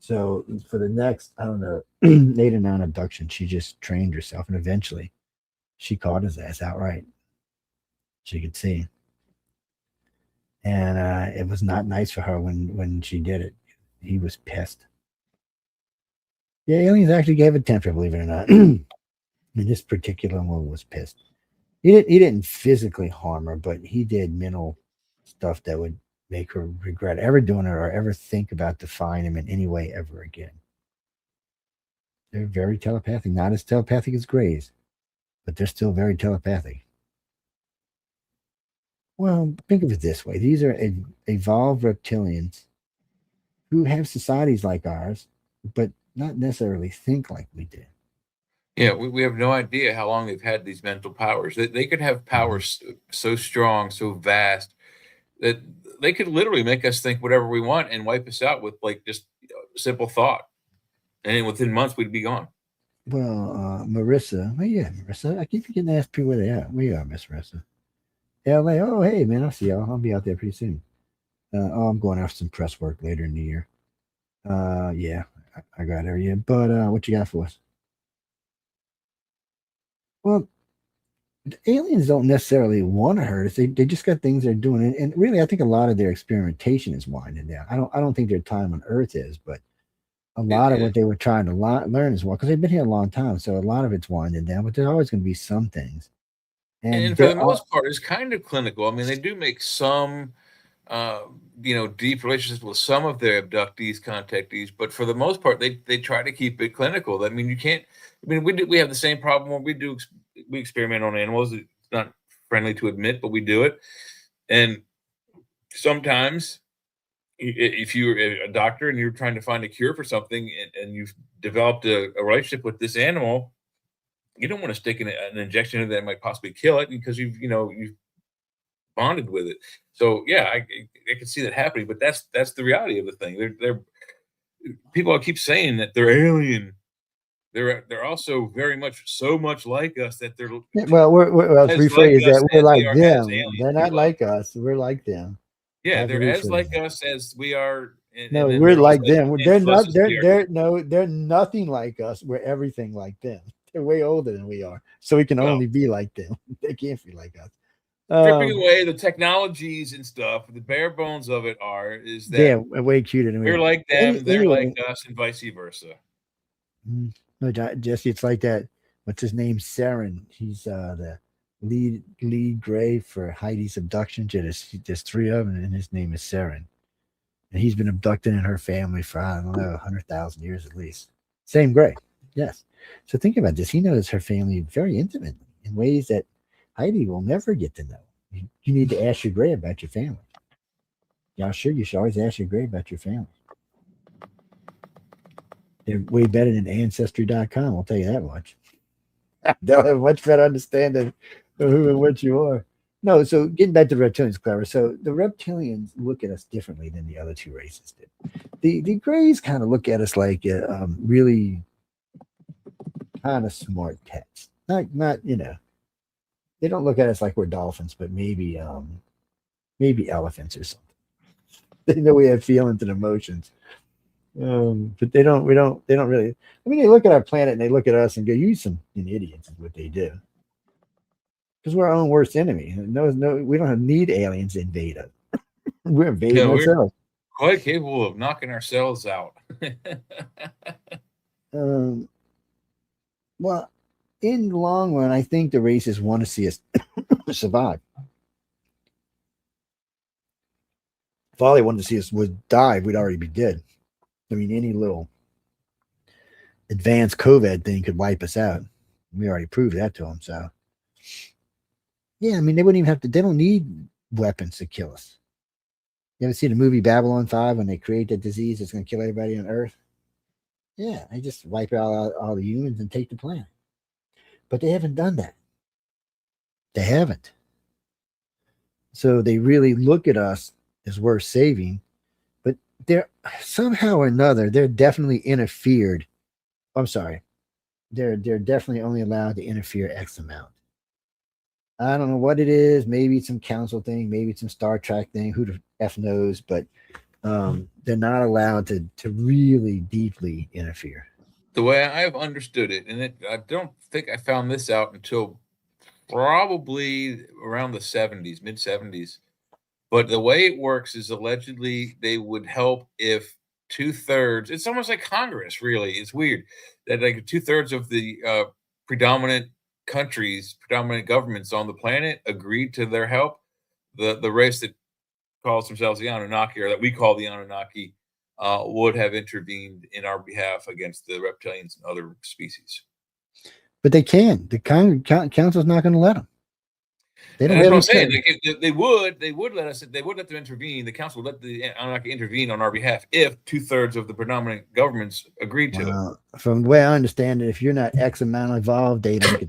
So for the next, I don't know, 8 or 9 abductions, she just trained herself, and eventually she caught his ass outright. She could see, and it was not nice for her when she did it. He was pissed. Yeah, aliens actually gave a temper, believe it or not. And this particular one was pissed. He didn't physically harm her, but he did mental stuff that would make her regret ever doing it or ever think about defying him in any way ever again. They're very telepathic, not as telepathic as Greys, but they're still very telepathic. Well, think of it this way: these are evolved reptilians who have societies like ours, but not necessarily think like we do. Yeah, we have no idea how long they've had these mental powers. They could have powers so strong, so vast, that they could literally make us think whatever we want and wipe us out with like just simple thought. And within months, we'd be gone. Well, Marissa, Marissa, I keep getting asked people where they are. Where you are, Miss Marissa? LA. Oh, hey, man, I'll see y'all. I'll be out there pretty soon. I'm going after some press work later in the year. Yeah, I got her. Yeah, but what you got for us? Well, the aliens don't necessarily want to hurt us. They just got things they're doing, and really, I think a lot of their experimentation is winding down. I don't think their time on Earth is, but a lot of what they were trying to learn as well, because they've been here a long time, so a lot of it's winding down. But there's always going to be some things, And for the most part, it's kind of clinical. I mean, they do make some, deep relationships with some of their abductees, contactees, but for the most part, they try to keep it clinical. I mean, you can't. I mean, we have the same problem when we experiment on animals. It's not friendly to admit, but we do it, and sometimes if you're a doctor and you're trying to find a cure for something and you've developed a relationship with this animal, you don't want to stick an injection in that might possibly kill it because you've bonded with it. So yeah, I can see that happening, but that's the reality of the thing. They're people keep saying that they're alien. They're also very much so much like us that they're well, let's rephrase that. We're like them. They're not people. like us. We're like them. Yeah, they're as like us as we are. No, we're like them. They're not. They're nothing like us. We're everything like them. They're way older than we are, so we can only be like them. They can't be like us. Stripping away the technologies and stuff, the bare bones of it is that they're way cuter than we are. We're like them. They're like us, and vice versa. No, Jesse, it's like that. What's his name? Saren. He's the lead gray for Heidi's abduction. There's 3 of them, and his name is Saren. And he's been abducted in her family for, I don't know, 100,000 years at least. Same gray. Yes. So think about this. He knows her family very intimately in ways that Heidi will never get to know. You need to ask your gray about your family. Yeah, sure. You should always ask your gray about your family. They're way better than Ancestry.com. I'll tell you that much. They'll have a much better understanding of who and what you are. No, so getting back to the reptilians, Clever. So the reptilians look at us differently than the other 2 races did. The Greys kind of look at us like really kind of smart pets. Not they don't look at us like we're dolphins, but maybe elephants or something. They know we have feelings and emotions. But they don't really. I mean, they look at our planet and they look at us and go, "You some idiots," is what they do. Because we're our own worst enemy. No, we don't need aliens to invade us. We're invading ourselves. We're quite capable of knocking ourselves out. Well, in the long run, I think the races want to see us survive. If all they wanted to see us would die, we'd already be dead. I mean, any little advanced COVID thing could wipe us out. We already proved that to them. So, yeah, I mean, they wouldn't even have to. They don't need weapons to kill us. You ever see the movie Babylon 5 when they create the disease that's going to kill everybody on Earth? Yeah, they just wipe out all the humans and take the planet. But they haven't done that. They haven't. So they really look at us as worth saving. But they're somehow or another, they're definitely interfered. I'm sorry. They're definitely only allowed to interfere X amount. I don't know what it is. Maybe it's some council thing. Maybe it's some Star Trek thing. Who the F knows? But They're not allowed to really deeply interfere. The way I've understood it, and I don't think I found this out until probably around the 70s, mid 70s. But the way it works is allegedly they would help if 2/3, it's almost like Congress, really. It's weird that like 2/3 of the predominant governments on the planet agreed to their help. The race that calls themselves the Anunnaki, or that we call the Anunnaki, would have intervened in our behalf against the reptilians and other species. But they can. The council's not going to let them. They don't. That's what I'm saying. They would let us. They would let them intervene. The council would let the Anunnaki intervene on our behalf if 2/3 of the predominant governments agreed to it. From the way I understand it, if you're not X amount involved, they don't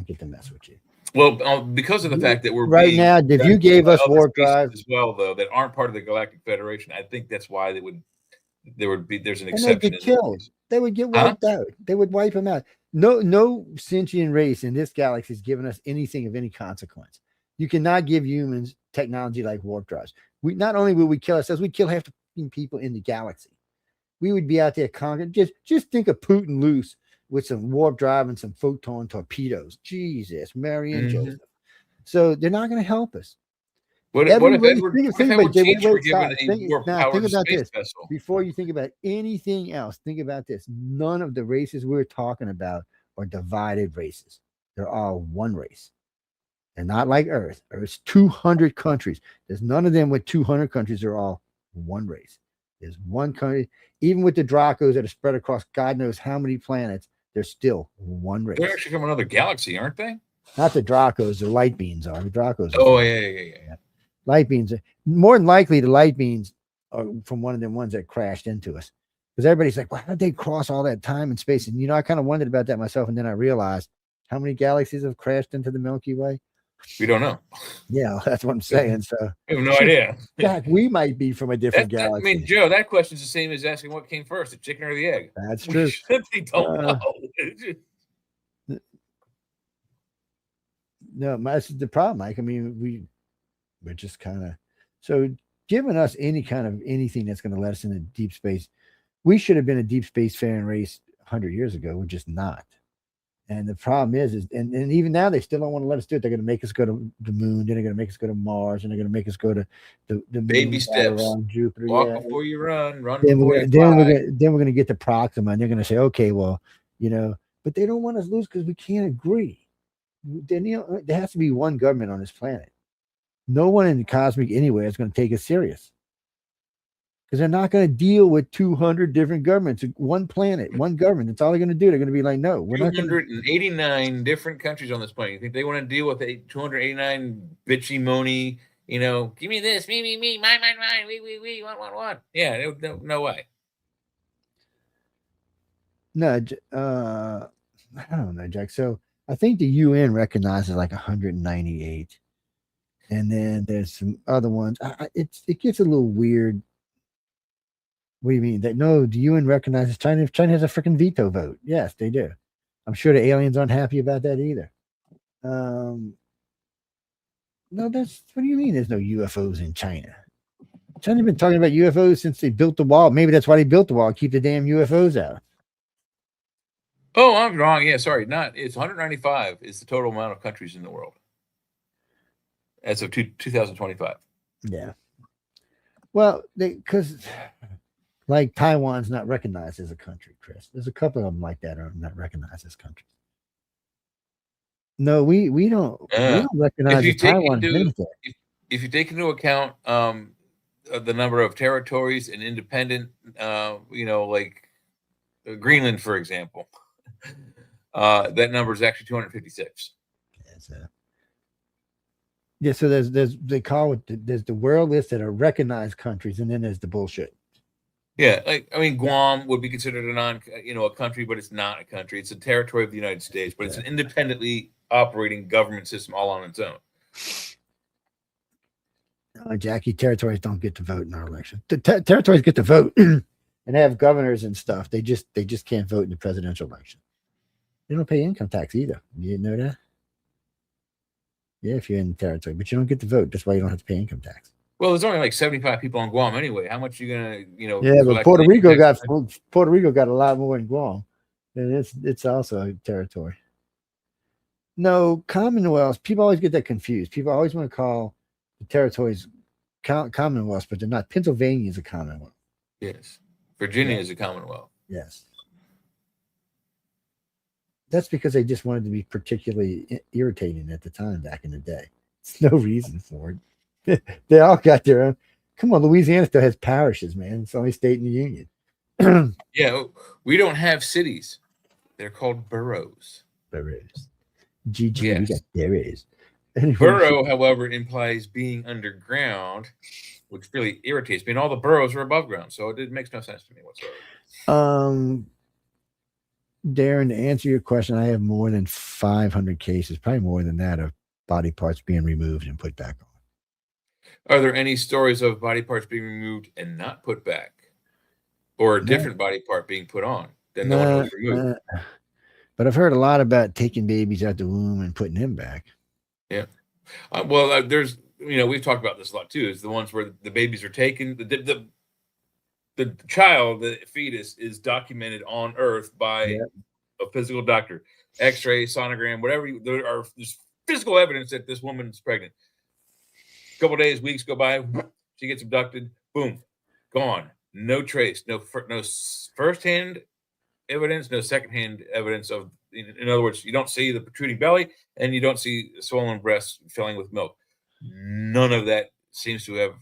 get to mess with you. Well, because of the fact that we're right now, if you gave us warp drive as well, though, that aren't part of the Galactic Federation, I think that's why there's an exception. They get killed. They would get wiped out. They would wipe them out. No sentient race in this galaxy has given us anything of any consequence. You cannot give humans technology like warp drives. We not only will we kill ourselves, we kill half the people in the galaxy. We would be out there conquering. Just think of Putin loose with some warp drive and some photon torpedoes. Jesus, Mary and Joseph. So they're not going to help us. What if Edward Teach were given a more powered space vessel? Before you think about anything else, think about this. None of the races we're talking about are divided races. They're all one race. They're not like Earth. Earth's 200 countries. There's none of them with 200 countries. They're all one race. There's one country. Even with the Dracos that are spread across God knows how many planets, they're still one race. They're actually from another galaxy, aren't they? Not the Dracos. The light beings are. The Dracos are. Oh, yeah. Light beings. More than likely, the light beings are from one of them ones that crashed into us. Because everybody's like, well, how did they cross all that time and space? And, I kind of wondered about that myself. And then I realized how many galaxies have crashed into the Milky Way. We don't know. Yeah, that's what I'm saying. So we have no idea. Jack, we might be from a different galaxy. I mean, Joe, that question's the same as asking what came first, the chicken or the egg. That's true. We simply don't know. No, that's the problem, Mike. I mean, we're just kind of so giving us any kind of anything that's going to let us into deep space. We should have been a deep space faring race 100 years ago. We're just not. And the problem is and even now they still don't want to let us do it. They're going to make us go to the moon, then they're going to make us go to Mars, and they're going to make us go to the baby steps around Jupiter. Walk before you run Then before we're going to get to Proxima, and they're going to say, okay, well, but they don't want us to lose because we can't agree. Then there has to be one government on this planet. No one in the cosmic anywhere is going to take us serious. Because they're not going to deal with 200 different governments. One planet, one government. That's all they're going to do. They're going to be like, no, we're 289 different countries on this planet. You think they want to deal with 289 bitchy, moany, give me this, me, mine, we, what? Yeah, no way. No, I don't know, Jack. So I think the UN recognizes like 198. And then there's some other ones. It gets a little weird. What do you mean? The UN recognizes China. China has a freaking veto vote. Yes, they do. I'm sure the aliens aren't happy about that either. No, what do you mean there's no UFOs in China? China's been talking about UFOs since they built the wall. Maybe that's why they built the wall, keep the damn UFOs out. Oh, I'm wrong. Yeah, sorry. It's 195 is the total amount of countries in the world as of 2025. Yeah. Well, because like Taiwan's not recognized as a country, Chris. There's a couple of them like that are not recognized as countries. No, we don't recognize Taiwan. If you take into account the number of territories and independent, like Greenland, for example, that number is actually 256. Yeah, so there's they call it there's the world list that are recognized countries, and then there's the bullshit. Yeah, Guam would be considered a country, but it's not a country. It's a territory of the United States, but it's an independently operating government system all on its own. Jackie, territories don't get to vote in our election. The territories get to vote and have governors and stuff. They just can't vote in the presidential election. They don't pay income tax either. You didn't know that? Yeah, if you're in the territory, but you don't get to vote. That's why you don't have to pay income tax. Well, there's only like 75 people on Guam anyway. How much are you gonna, Yeah, but collect Puerto income Rico tax? got a lot more than Guam, and it's also a territory. No, Commonwealths. People always get that confused. People always want to call the territories Commonwealths, but they're not. Pennsylvania is a Commonwealth. Yes. Virginia is a Commonwealth. Yes. That's because they just wanted to be particularly irritating at the time back in the day. There's no reason for it. They all got their own. Come on, Louisiana still has parishes, man. It's the only state in the union. Yeah, we don't have cities. They're called boroughs. Boroughs. GG, Yes. we got boroughs. Anyway, Borough, however, implies being underground, which really irritates me. And all the boroughs are above ground, so it makes no sense to me whatsoever. Darren, to answer your question, I have more than 500 cases, probably more than that, of body parts being removed and put back on. Are there any stories of body parts being removed and not put back, or a different body part being put on that no one knows removed? But I've heard a lot about taking babies out the womb and putting them back. Yeah. Well, there's, we've talked about this a lot too. Is the ones where the babies are taken, the child, the fetus, is documented on Earth by a physical doctor, X-ray, sonogram, whatever. There's physical evidence that this woman's pregnant. A couple days, weeks go by, she gets abducted. Boom, gone. No trace. No firsthand evidence. No secondhand evidence of. In other words, you don't see the protruding belly, and you don't see swollen breasts filling with milk. None of that seems to have.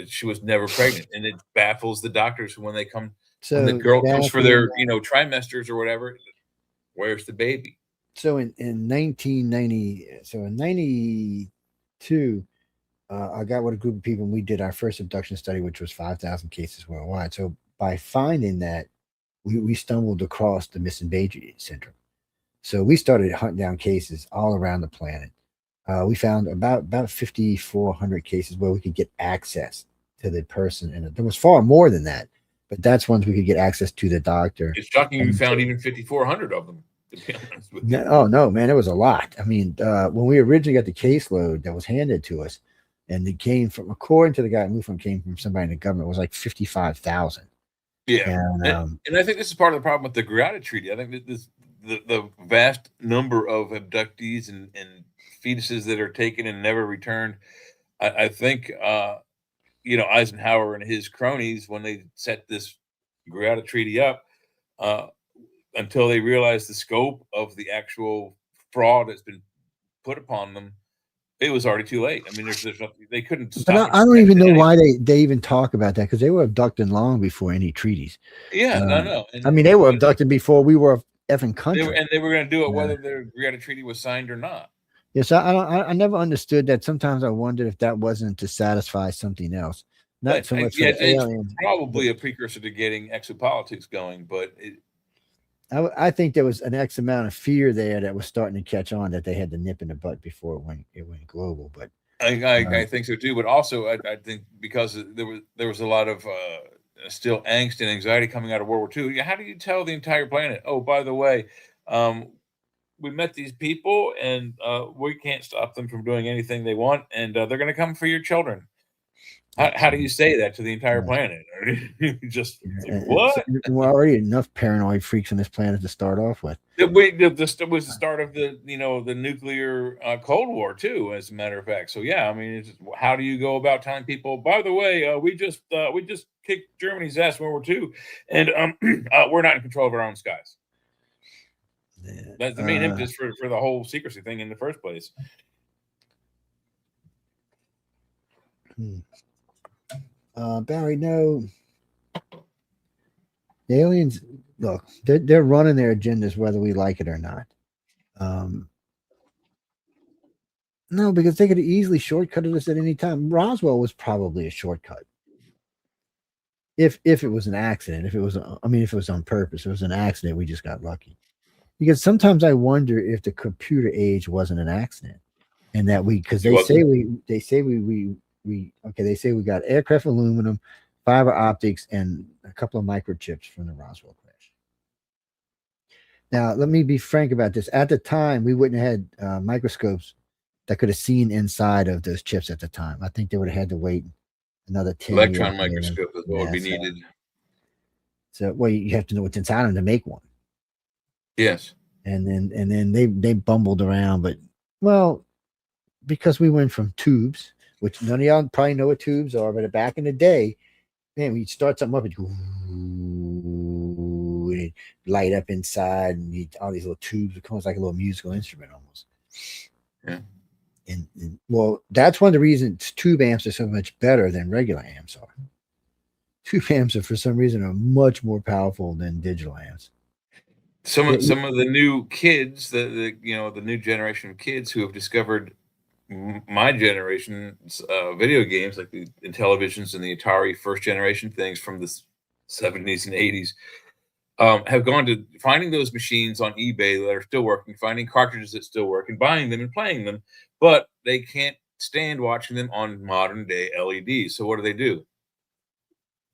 She was never pregnant, and it baffles the doctors when they come. So when the girl comes for their, trimesters or whatever. Where's the baby? So in 1990, so in 92, I got with a group of people, and we did our first abduction study, which was 5,000 cases worldwide. So by finding that, we stumbled across the missing baby syndrome. So we started hunting down cases all around the planet. We found about 5,400 cases where we could get access to the person, and there was far more than that, but that's ones we could get access to the doctor. It's shocking you found even 5,400 of them. To be honest with you. Oh no, man, it was a lot. I mean, when we originally got the caseload that was handed to us, and it came from, according to the guy who came from somebody in the government, it was like 55,000. Yeah, and I think this is part of the problem with the Greada Treaty. I think that the vast number of abductees and fetuses that are taken and never returned. I think Eisenhower and his cronies, when they set this Greada Treaty up, until they realized the scope of the actual fraud that's been put upon them, it was already too late. I mean, there's nothing they couldn't stop. But I don't even know why they even talk about that, because they were abducted long before any treaties. Yeah, I know. I mean, they were abducted before we were a effing country. They were going to do it whether their Greada Treaty was signed or not. Yes, I never understood that. Sometimes I wondered if that wasn't to satisfy something else. Not so much for aliens. It's probably a precursor to getting exopolitics going, but I think there was an X amount of fear there that was starting to catch on, that they had to nip in the butt before it went global. But I think so too. But also, I think because there was a lot of still angst and anxiety coming out of World War II. How do you tell the entire planet, oh, by the way, we met these people, and we can't stop them from doing anything they want, and they're going to come for your children? How do you say that to the entire planet? Just what? We're already enough paranoid freaks on this planet to start off with. It was the start of the nuclear Cold War too, as a matter of fact. So yeah, I mean, how do you go about telling people? By the way, we just kicked Germany's ass in World War II, and we're not in control of our own skies. That's the main impetus for the whole secrecy thing in the first place. Barry, no. The aliens, look, they're running their agendas whether we like it or not. No, because they could have easily shortcutted us at any time. Roswell was probably a shortcut. If it was an accident, if it was on purpose, it was an accident, we just got lucky. Because sometimes I wonder if the computer age wasn't an accident, and that they say we got aircraft aluminum, fiber optics, and a couple of microchips from the Roswell crash. Now, let me be frank about this. At the time, we wouldn't have had microscopes that could have seen inside of those chips at the time. I think they would have had to wait another 10 Electron years. microscope is what would be needed. So, well, you have to know what's inside them to make one. Yes. And then they bumbled around, but well, because we went from tubes, which none of y'all probably know what tubes are, but back in the day, man, we start something up and go, and it light up inside, and all these little tubes. It comes like a little musical instrument almost. Yeah. And well, that's one of the reasons tube amps are so much better than regular amps are. Tube amps are, for some reason, are much more powerful than digital amps. Some of the new kids, the new generation of kids who have discovered my generation's video games, like the Intellivisions and the Atari first generation things from the 70s and 80s, have gone to finding those machines on eBay that are still working, finding cartridges that still work, and buying them and playing them, but they can't stand watching them on modern day LEDs. So what do?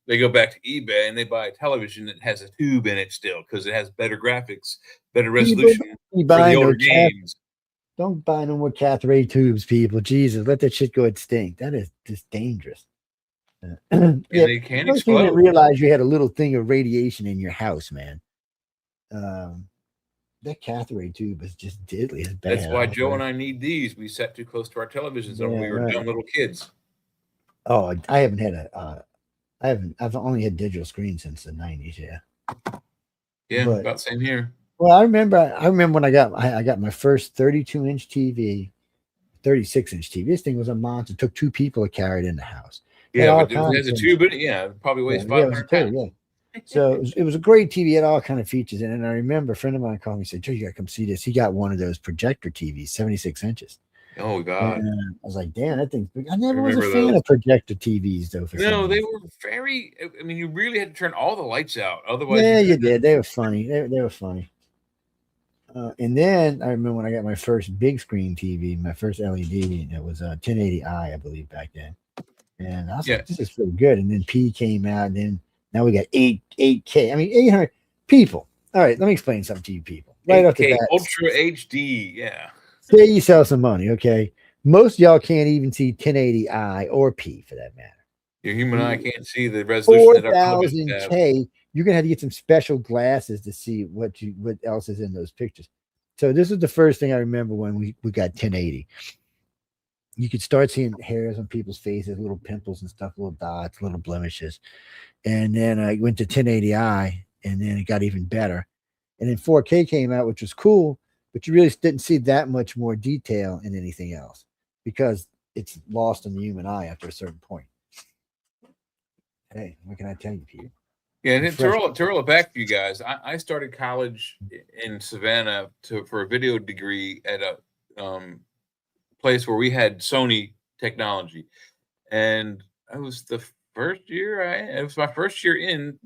They go back to eBay and they buy a television that has a tube in it still because it has better graphics, better resolution for the older games. Don't buy no more cathode ray tubes, people. Jesus, let that shit go extinct. That is just dangerous. They can explode. You didn't realize you had a little thing of radiation in your house, man. That cathode ray tube is just deadly. It's bad. That's why Joe and I need these. We sat too close to our televisions when we were dumb little kids. Oh, I haven't had I've only had digital screens since the 90s. Yeah, about same here. Well, I remember when I got my first 32-inch TV, 36-inch TV. This thing was a monster. It took two people to carry it in the house. Yeah, but it has a tube in it. Yeah, it probably weighs 500 pounds. Yeah. So it was a great TV. It had all kind of features in it. And I remember a friend of mine called me and said, "Joe, you got to come see this." He got one of those projector TVs, 76 inches. Oh, God. And I was like, damn, that thing's big. I never was a fan of projector TVs, though. No, they were very, I mean, you really had to turn all the lights out. Otherwise, yeah, you did. They were funny. They were funny. And then I remember when I got my first big screen TV, my first LED, and it was a 1080i, I believe, back then. And I was like, this is pretty good. And then P came out, and then now we got 8K. I mean, 800 people. All right, let me explain something to you people. Right off the bat. Ultra HD, yeah. Say you sell some money, okay? Most of y'all can't even see 1080i or P for that matter. Your human eye can't see the resolution. 4,000K. You're gonna have to get some special glasses to see what else is in those pictures. So this is the first thing I remember when we got 1080. You could start seeing hairs on people's faces, little pimples and stuff, little dots, little blemishes. And then I went to 1080i, and then it got even better. And then 4K came out, which was cool, but you really didn't see that much more detail in anything else because it's lost in the human eye after a certain point. Hey, what can I tell you, Peter? Yeah, and to roll it back for you guys, I started college in Savannah for a video degree at a place where we had Sony technology, and it was the first year. It was my first year in.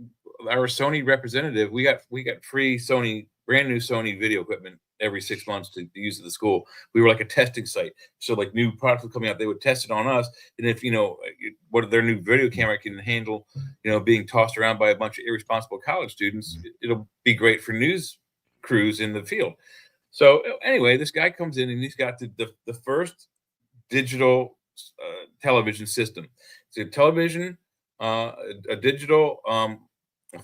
Our Sony representative, we got free Sony, brand new Sony video equipment every 6 months to use at the school. We were like a testing site. So like new products were coming out, they would test it on us. And if, what their new video camera can handle, being tossed around by a bunch of irresponsible college students, it'll be great for news crews in the field. So anyway, this guy comes in and he's got the first digital television system. It's a television, a digital, a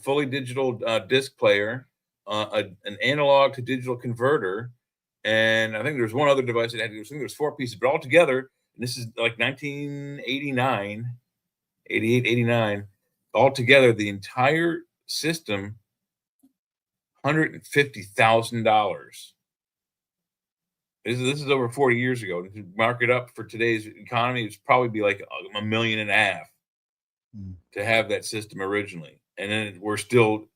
fully digital disc player, an analog to digital converter, and I think there's one other device that had. I think there's 4 pieces, but all together, and this is like 1989, 88, 89, all together, the entire system, $150,000. This is over 40 years ago. To mark it up for today's economy, it's probably be like $1.5 million to have that system originally. And then we're still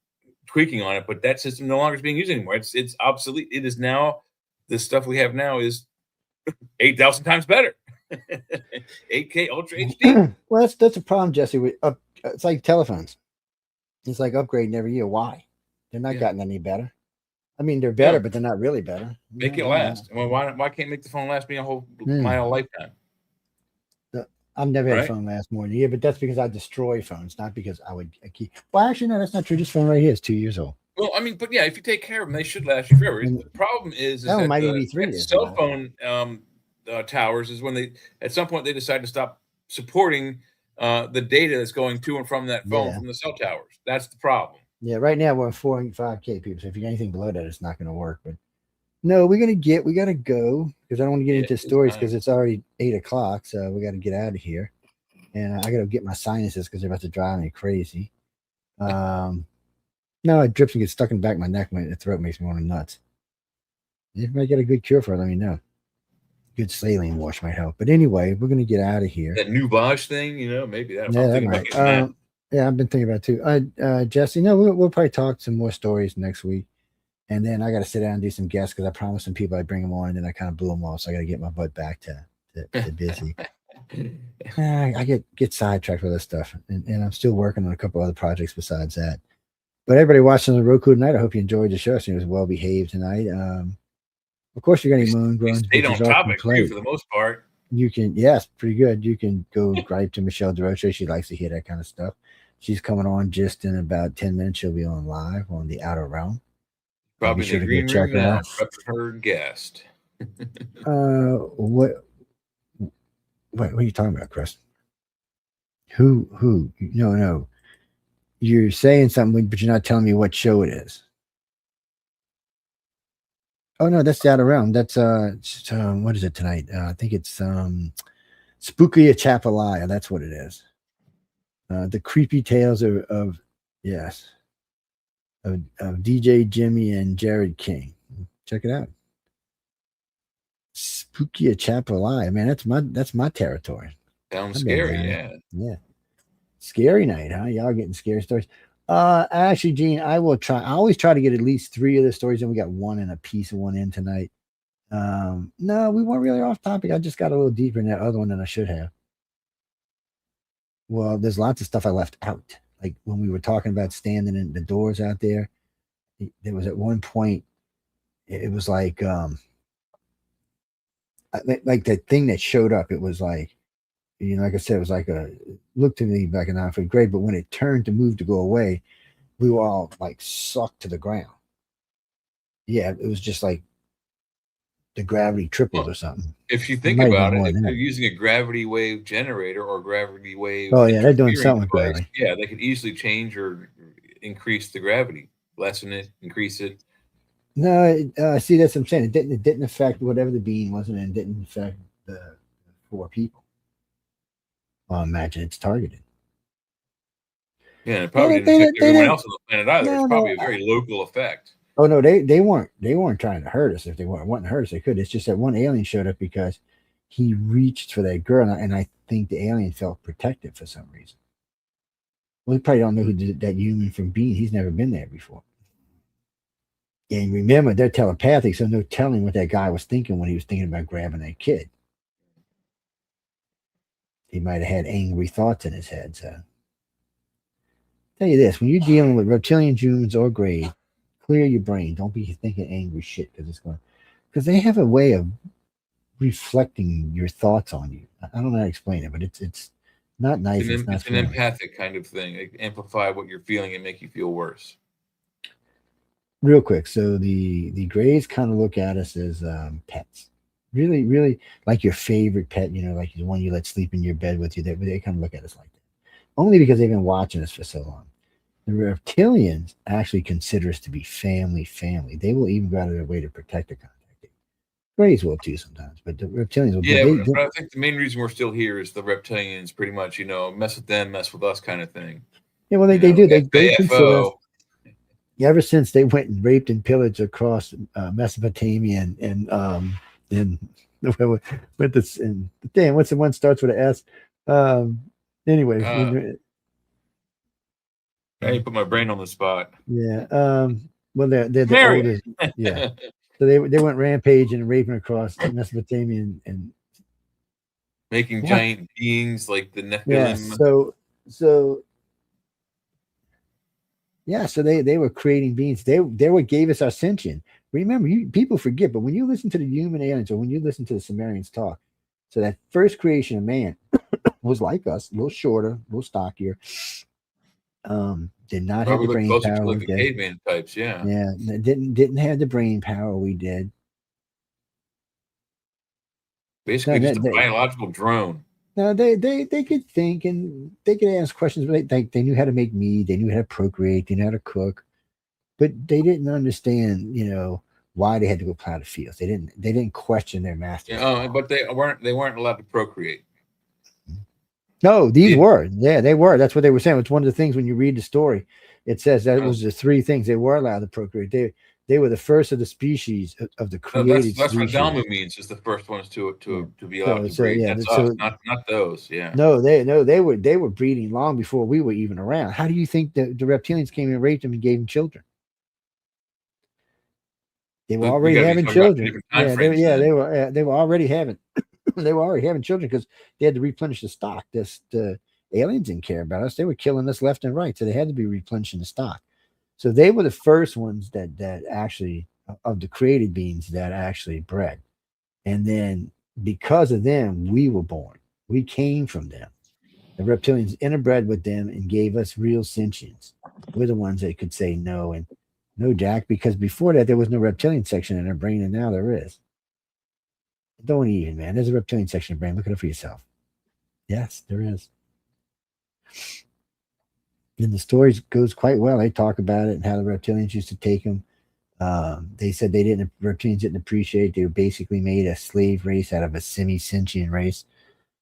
tweaking on it, but that system no longer is being used anymore. It's obsolete. It is now, the stuff we have now is 8,000 times better. 8K Ultra HD. Well, that's a problem, Jesse. It's like telephones. It's like upgrading every year. Why? They're not gotten any better. I mean, they're better, but they're not really better. Make it last. Well, why can't make the phone last me my whole lifetime? I've never had a phone last more than a year, but that's because I destroy phones, not because I keep. Well, actually, no, that's not true. This phone right here is 2 years old. Well, I mean, but yeah, if you take care of them, they should last you forever. The problem is that might be 3 years. Cell phone, towers is when they, at some point, they decide to stop supporting the data that's going to and from that phone from the cell towers. That's the problem. Yeah, right now we're at 4.5K people. So if you get anything below that, it's not going to work. But no, we got to go because I don't want to get into stories because it's already 8:00. So we got to get out of here. And I got to get my sinuses because they're about to drive me crazy. No, it drips and gets stuck in the back of my neck. My throat makes me want to nuts. If I get a good cure for it, let me know. Good saline wash might help. But anyway, we're going to get out of here. That Nuvage thing, maybe that. Yeah, that might. Yeah, I've been thinking about it too. Jesse, we'll probably talk some more stories next week. And then I got to sit down and do some guests because I promised some people I'd bring them on, and then I kind of blew them off. So I got to get my butt back to busy. I get sidetracked with this stuff, and I'm still working on a couple other projects besides that. But everybody watching the Roku tonight, I hope you enjoyed the show. It was well behaved tonight. Of course, you're getting moon groans. Stayed on topic too, for the most part. You can, yes, pretty good. You can go gripe to Michelle DeRoche. She likes to hear that kind of stuff. She's coming on just in about 10 minutes. She'll be on live on the Outer Realm. Probably in the green room now. Her guest. What are you talking about, Chris? Who? No. You're saying something, but you're not telling me what show it is. Oh no, that's the Outer Realm. That's what is it tonight? I think it's Spooky Chapelaya. That's what it is. The creepy tales of DJ Jimmy and Jared King. Check it out. Spooky Chapelaya. Man, that's my territory. Sounds scary, yeah. Scary night, huh? Y'all getting scary stories. Actually, Gene, I will try. I always try to get at least 3 of the stories, and we got one and a piece of one in tonight. No, we weren't really off topic. I just got a little deeper in that other one than I should have. Well, there's lots of stuff I left out. Like when we were talking about standing in the doors out there, there was at one point, it was like that thing that showed up. It was like, like I said, it was like looked to me back in 9th grade, but when it turned to move to go away, we were all like sucked to the ground. Yeah, it was just like the gravity tripled or something. If you think about it, if they're using a gravity wave generator or gravity wave. Oh, yeah, they're doing something with gravity. Yeah, they could easily change or increase the gravity, lessen it, increase it. No, see, that's what I'm saying. It didn't affect whatever the being was, and it didn't affect the 4 people. Well, imagine it's targeted. Yeah, it probably didn't affect everyone else on the planet either. It's probably a very local effect. Oh no, they weren't trying to hurt us. If they weren't wanting to hurt us, they could. It's just that one alien showed up because he reached for that girl, and I think the alien felt protective for some reason. Well, he probably don't know who did that human from being. He's never been there before. And remember, they're telepathic, so no telling what that guy was thinking when he was thinking about grabbing that kid. He might have had angry thoughts in his head. So, tell you this: when you're dealing with reptilians, humans, or Greys, clear your brain. Don't be thinking angry shit because they have a way of reflecting your thoughts on you. I don't know how to explain it, but it's not nice. It's an empathic kind of thing. It amplify what you're feeling and make you feel worse. Real quick, so the Greys kind of look at us as pets. Really, really like your favorite pet, like the one you let sleep in your bed with you. They kind of look at us like that. Only because they've been watching us for so long. The reptilians actually consider us to be family. They will even go out of their way to protect the contact. Greys will too sometimes, but the reptilians will. Yeah, but I think the main reason we're still here is the reptilians pretty much, mess with them, mess with us kind of thing. Yeah, well, they do. They consider us. Ever since they went and raped and pillaged across Mesopotamia and with this and damn, what's the one starts with an S? Anyway, I put my brain on the spot. Yeah. Well, they're the oldest. Yeah. So they went rampaging and raping across Mesopotamia and making giant beings like the Nephilim. Yeah. So they were creating beings. They what gave us ascension. Remember, people forget, but when you listen to the human aliens or when you listen to the Sumerians talk, so that first creation of man was like us, a little shorter, a little stockier. Did not have the brain power. Like the caveman types, yeah. Yeah, didn't have the brain power we did. Basically, just a biological drone. No, they could think and they could ask questions, but they knew how to make meat, they knew how to procreate, they knew how to cook, but they didn't understand, why they had to go plow the fields. They didn't question their masters. Yeah, but they weren't allowed to procreate. No, these were. Yeah, they were. That's what they were saying. It's one of the things when you read the story, it says that it was the three things they were allowed to procreate. They were the first of the species of the created that's species. what Dalmu means, is the first ones to be allowed to breed. Yeah, that's us, not those. Yeah. No, they were breeding long before we were even around. How do you think the reptilians came and raped them and gave them children? They were already having children. They were already having they were already having children because they had to replenish the stock. The aliens didn't care about us. They were killing us left and right. So they had to be replenishing the stock. So they were the first ones that actually, of the created beings, that actually bred. And then because of them, we were born. We came from them. The reptilians interbred with them and gave us real sentience. We're the ones that could say no and no, Jack, because before that, there was no reptilian section in our brain, and now there is. Don't even, man. There's a reptilian section of brain. Look it up for yourself. Yes, there is. And the story goes quite well. They talk about it and how the reptilians used to take them. They said reptilians didn't appreciate. They were basically made a slave race out of a semi-sentient race.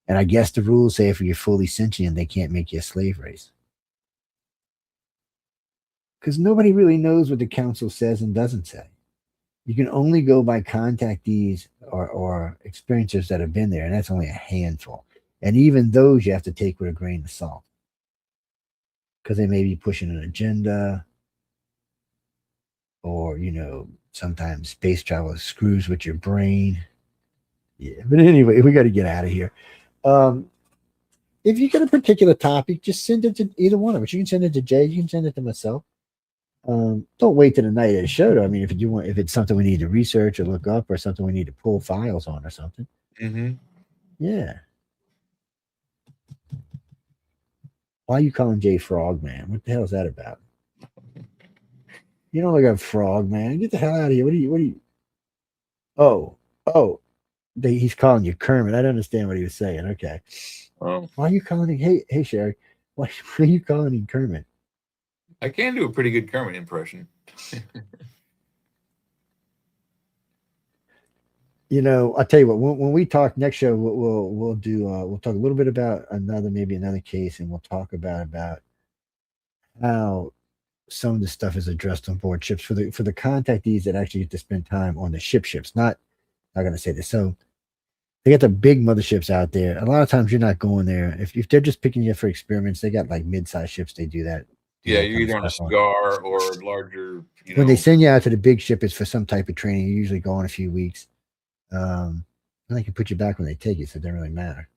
And I guess the rules say if you're fully sentient, they can't make you a slave race. Because nobody really knows what the council says and doesn't say. You can only go by contactees or experiencers that have been there, and that's only a handful. And even those you have to take with a grain of salt. Because they may be pushing an agenda, or, sometimes space travel screws with your brain. Yeah, but anyway, we got to get out of here. If you get a particular topic, just send it to either one of us. You can send it to Jay, you can send it to myself. Don't wait till the night of the show, though. I mean, if it's something we need to research or look up, or something we need to pull files on or something. Mm-hmm. Yeah. Why are you calling Jay Frogman? What the hell is that about? You don't look like a frog, man. Get the hell out of here. What are you? He's calling you Kermit. I don't understand what he was saying. Okay. Oh. Why are you calling him? Hey, Sherry. Why are you calling him Kermit? I can do a pretty good Kermit impression. I'll tell you what. When we talk next show, we'll talk a little bit about maybe another case, and we'll talk about how some of the stuff is addressed on board ships for the contactees that actually get to spend time on the ships. Not going to say this. So they got the big motherships out there. A lot of times you're not going there if they're just picking you up for experiments. They got like mid-sized ships. They do that. Yeah, you're either on a cigar or larger. When they send you out to the big ship, it's for some type of training. You usually go on a few weeks. And they can put you back when they take you, so it doesn't really matter.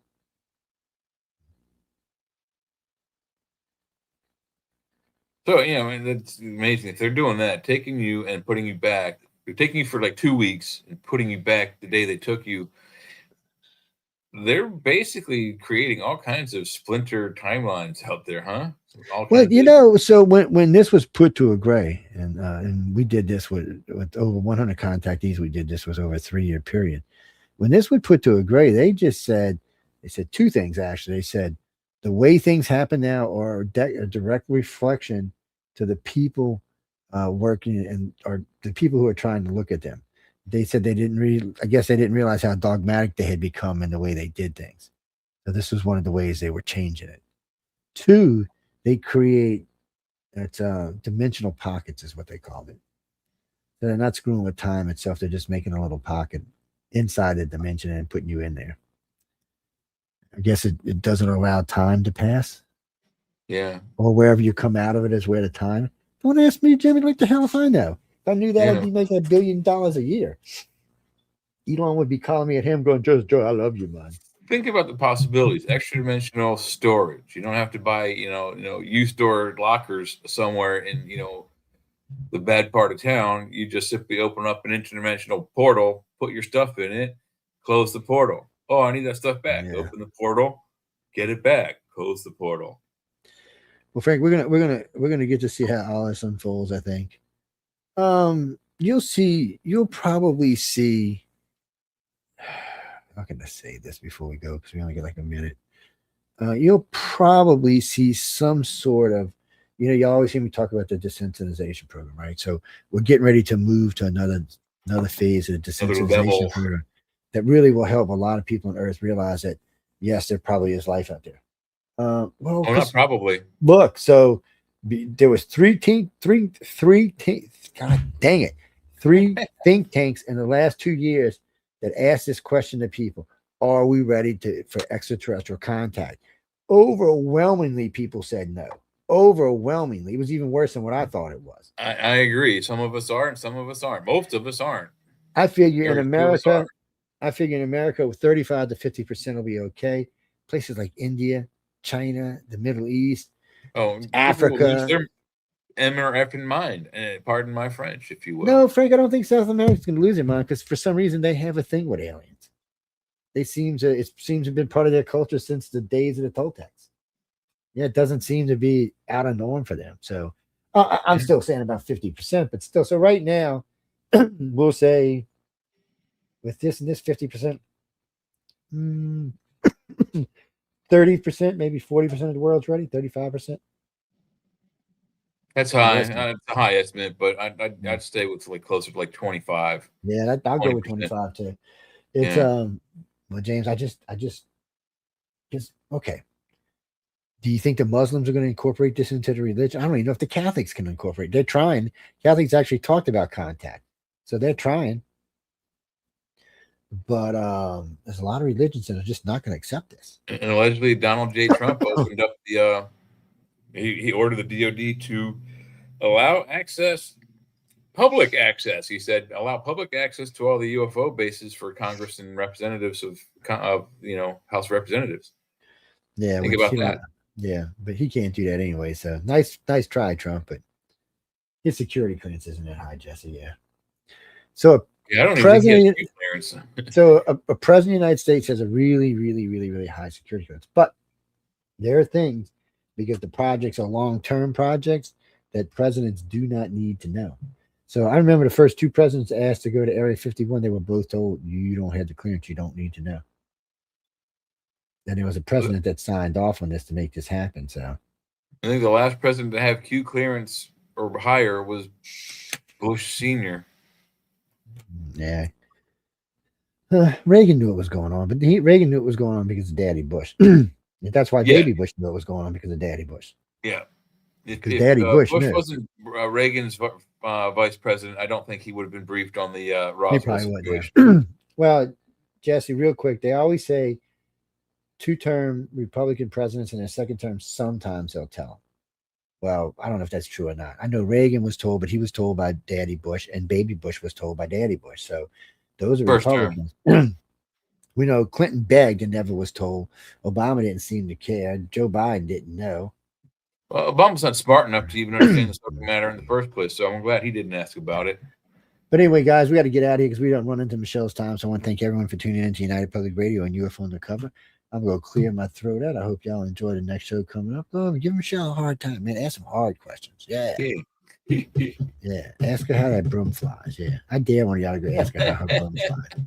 So, that's amazing. If they're doing that, taking you and putting you back, they're taking you for like 2 weeks and putting you back the day they took you. They're basically creating all kinds of splinter timelines out there, huh? Well, so when this was put to a gray, and we did this with over 100 contactees, we did this was over a 3-year period. When this was put to a gray, they said two things, actually. They said the way things happen now are a direct reflection to the people working or the people who are trying to look at them. They said they didn't realize how dogmatic they had become in the way they did things. So this was one of the ways they were changing it. 2, they create dimensional pockets is what they called it. So they're not screwing with time itself. They're just making a little pocket inside the dimension and putting you in there. I guess it doesn't allow time to pass. Yeah. Or wherever you come out of it is where the time. Don't ask me, Jimmy, like the hell if I know. If I knew that, I'd be making $1 billion a year. Elon would be calling me at him going, Joe, I love you, man. Think about the possibilities. Extra dimensional storage. You don't have to buy, U-store lockers somewhere in, the bad part of town. You just simply open up an interdimensional portal, put your stuff in it, close the portal. Oh, I need that stuff back. Yeah. Open the portal, get it back, close the portal. Well, Frank, we're gonna get to see how all this unfolds, I think. You'll probably see how can I say this before we go? Because we only get like a minute. You'll probably see some sort of, you always hear me talk about the desensitization program, right? So we're getting ready to move to another phase of the desensitization program that really will help a lot of people on Earth realize that, yes, there probably is life out there. Well, not probably. Look, so there was three think tanks in the last 2 years that asked this question to people: are we ready for extraterrestrial contact? Overwhelmingly, people said no. Overwhelmingly, it was even worse than what I thought it was. I agree. Some of us are, and some of us aren't. Most of us aren't. I figure in America, with 35 to 50% will be okay. Places like India, China, the Middle East, Africa. Their M or F in mind, and pardon my French, if you will. No, Frank, I don't think South America's going to lose their mind because for some reason they have a thing with aliens. It seems to have been part of their culture since the days of the Toltecs. Yeah, it doesn't seem to be out of norm for them. So I'm still saying about 50%, but still. So right now, we'll say with this and this 50%, 30%, maybe 40% of the world's ready, 35%. That's high. It's a high estimate, but I'd stay with like closer to like 25. Yeah, I'll go with 25 too. It's well, James, I just okay. Do you think the Muslims are going to incorporate this into the religion? I don't even know if the Catholics can incorporate. They're trying. Catholics actually talked about contact, so they're trying. But there's a lot of religions that are just not going to accept this. And allegedly, Donald J. Trump opened up the. He ordered the DoD to allow public access. He said, allow public access to all the UFO bases for Congress and representatives of House of Representatives. Yeah, think about that. Yeah, but he can't do that anyway. So nice try, Trump. But his security clearance isn't that high, Jesse. Yeah. So I don't even think he has clearance. So a president of the United States has a really, really, really, really high security clearance. But there are things, because the projects are long-term projects, that presidents do not need to know. So I remember the first 2 presidents asked to go to Area 51. They were both told, you don't have the clearance. You don't need to know. And there was a president that signed off on this to make this happen. So I think the last president to have Q clearance or higher was Bush Sr. Yeah. Reagan knew what was going on, but Reagan knew it was going on because of Daddy Bush. That's why Baby Bush knew what was going on, because of Daddy Bush. Yeah. If Daddy Bush wasn't Reagan's vice president, I don't think he would have been briefed on the Roswell situation. Well, Jesse, real quick, they always say 2-term Republican presidents in their second term, sometimes they'll tell them. Well, I don't know if that's true or not. I know Reagan was told, but he was told by Daddy Bush, and Baby Bush was told by Daddy Bush. So those are first Republicans. We know Clinton begged and never was told. Obama didn't seem to care. Joe Biden didn't know. Well, Obama's not smart enough to even understand the subject matter in the first place, so I'm glad he didn't ask about it. But anyway, guys, we got to get out of here because we don't run into Michelle's time. So I want to thank everyone for tuning in to United Public Radio and UFO Undercover. I'm going to clear my throat out. I hope y'all enjoy the next show coming up. Oh, give Michelle a hard time, man. Ask some hard questions. Yeah. Yeah. Ask her how that broom flies. Yeah. I dare one of y'all to go ask her how her broom flies.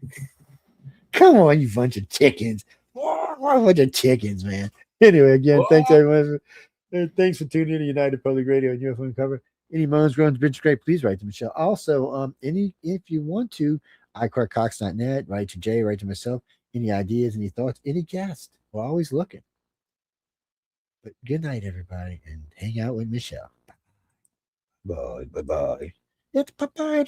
Come on, you bunch of chickens. What a bunch of chickens, man. Anyway, again, thanks everyone. Thanks for tuning in to United Public Radio and UFO Undercover. Any moans, groans, bitch, great, please write to Michelle. Also, if you want to, ICARCox.net, write to Jay, write to myself. Any ideas, any thoughts, any guests. We're always looking. But good night, everybody, and hang out with Michelle. Bye. Bye. It's bye-bye.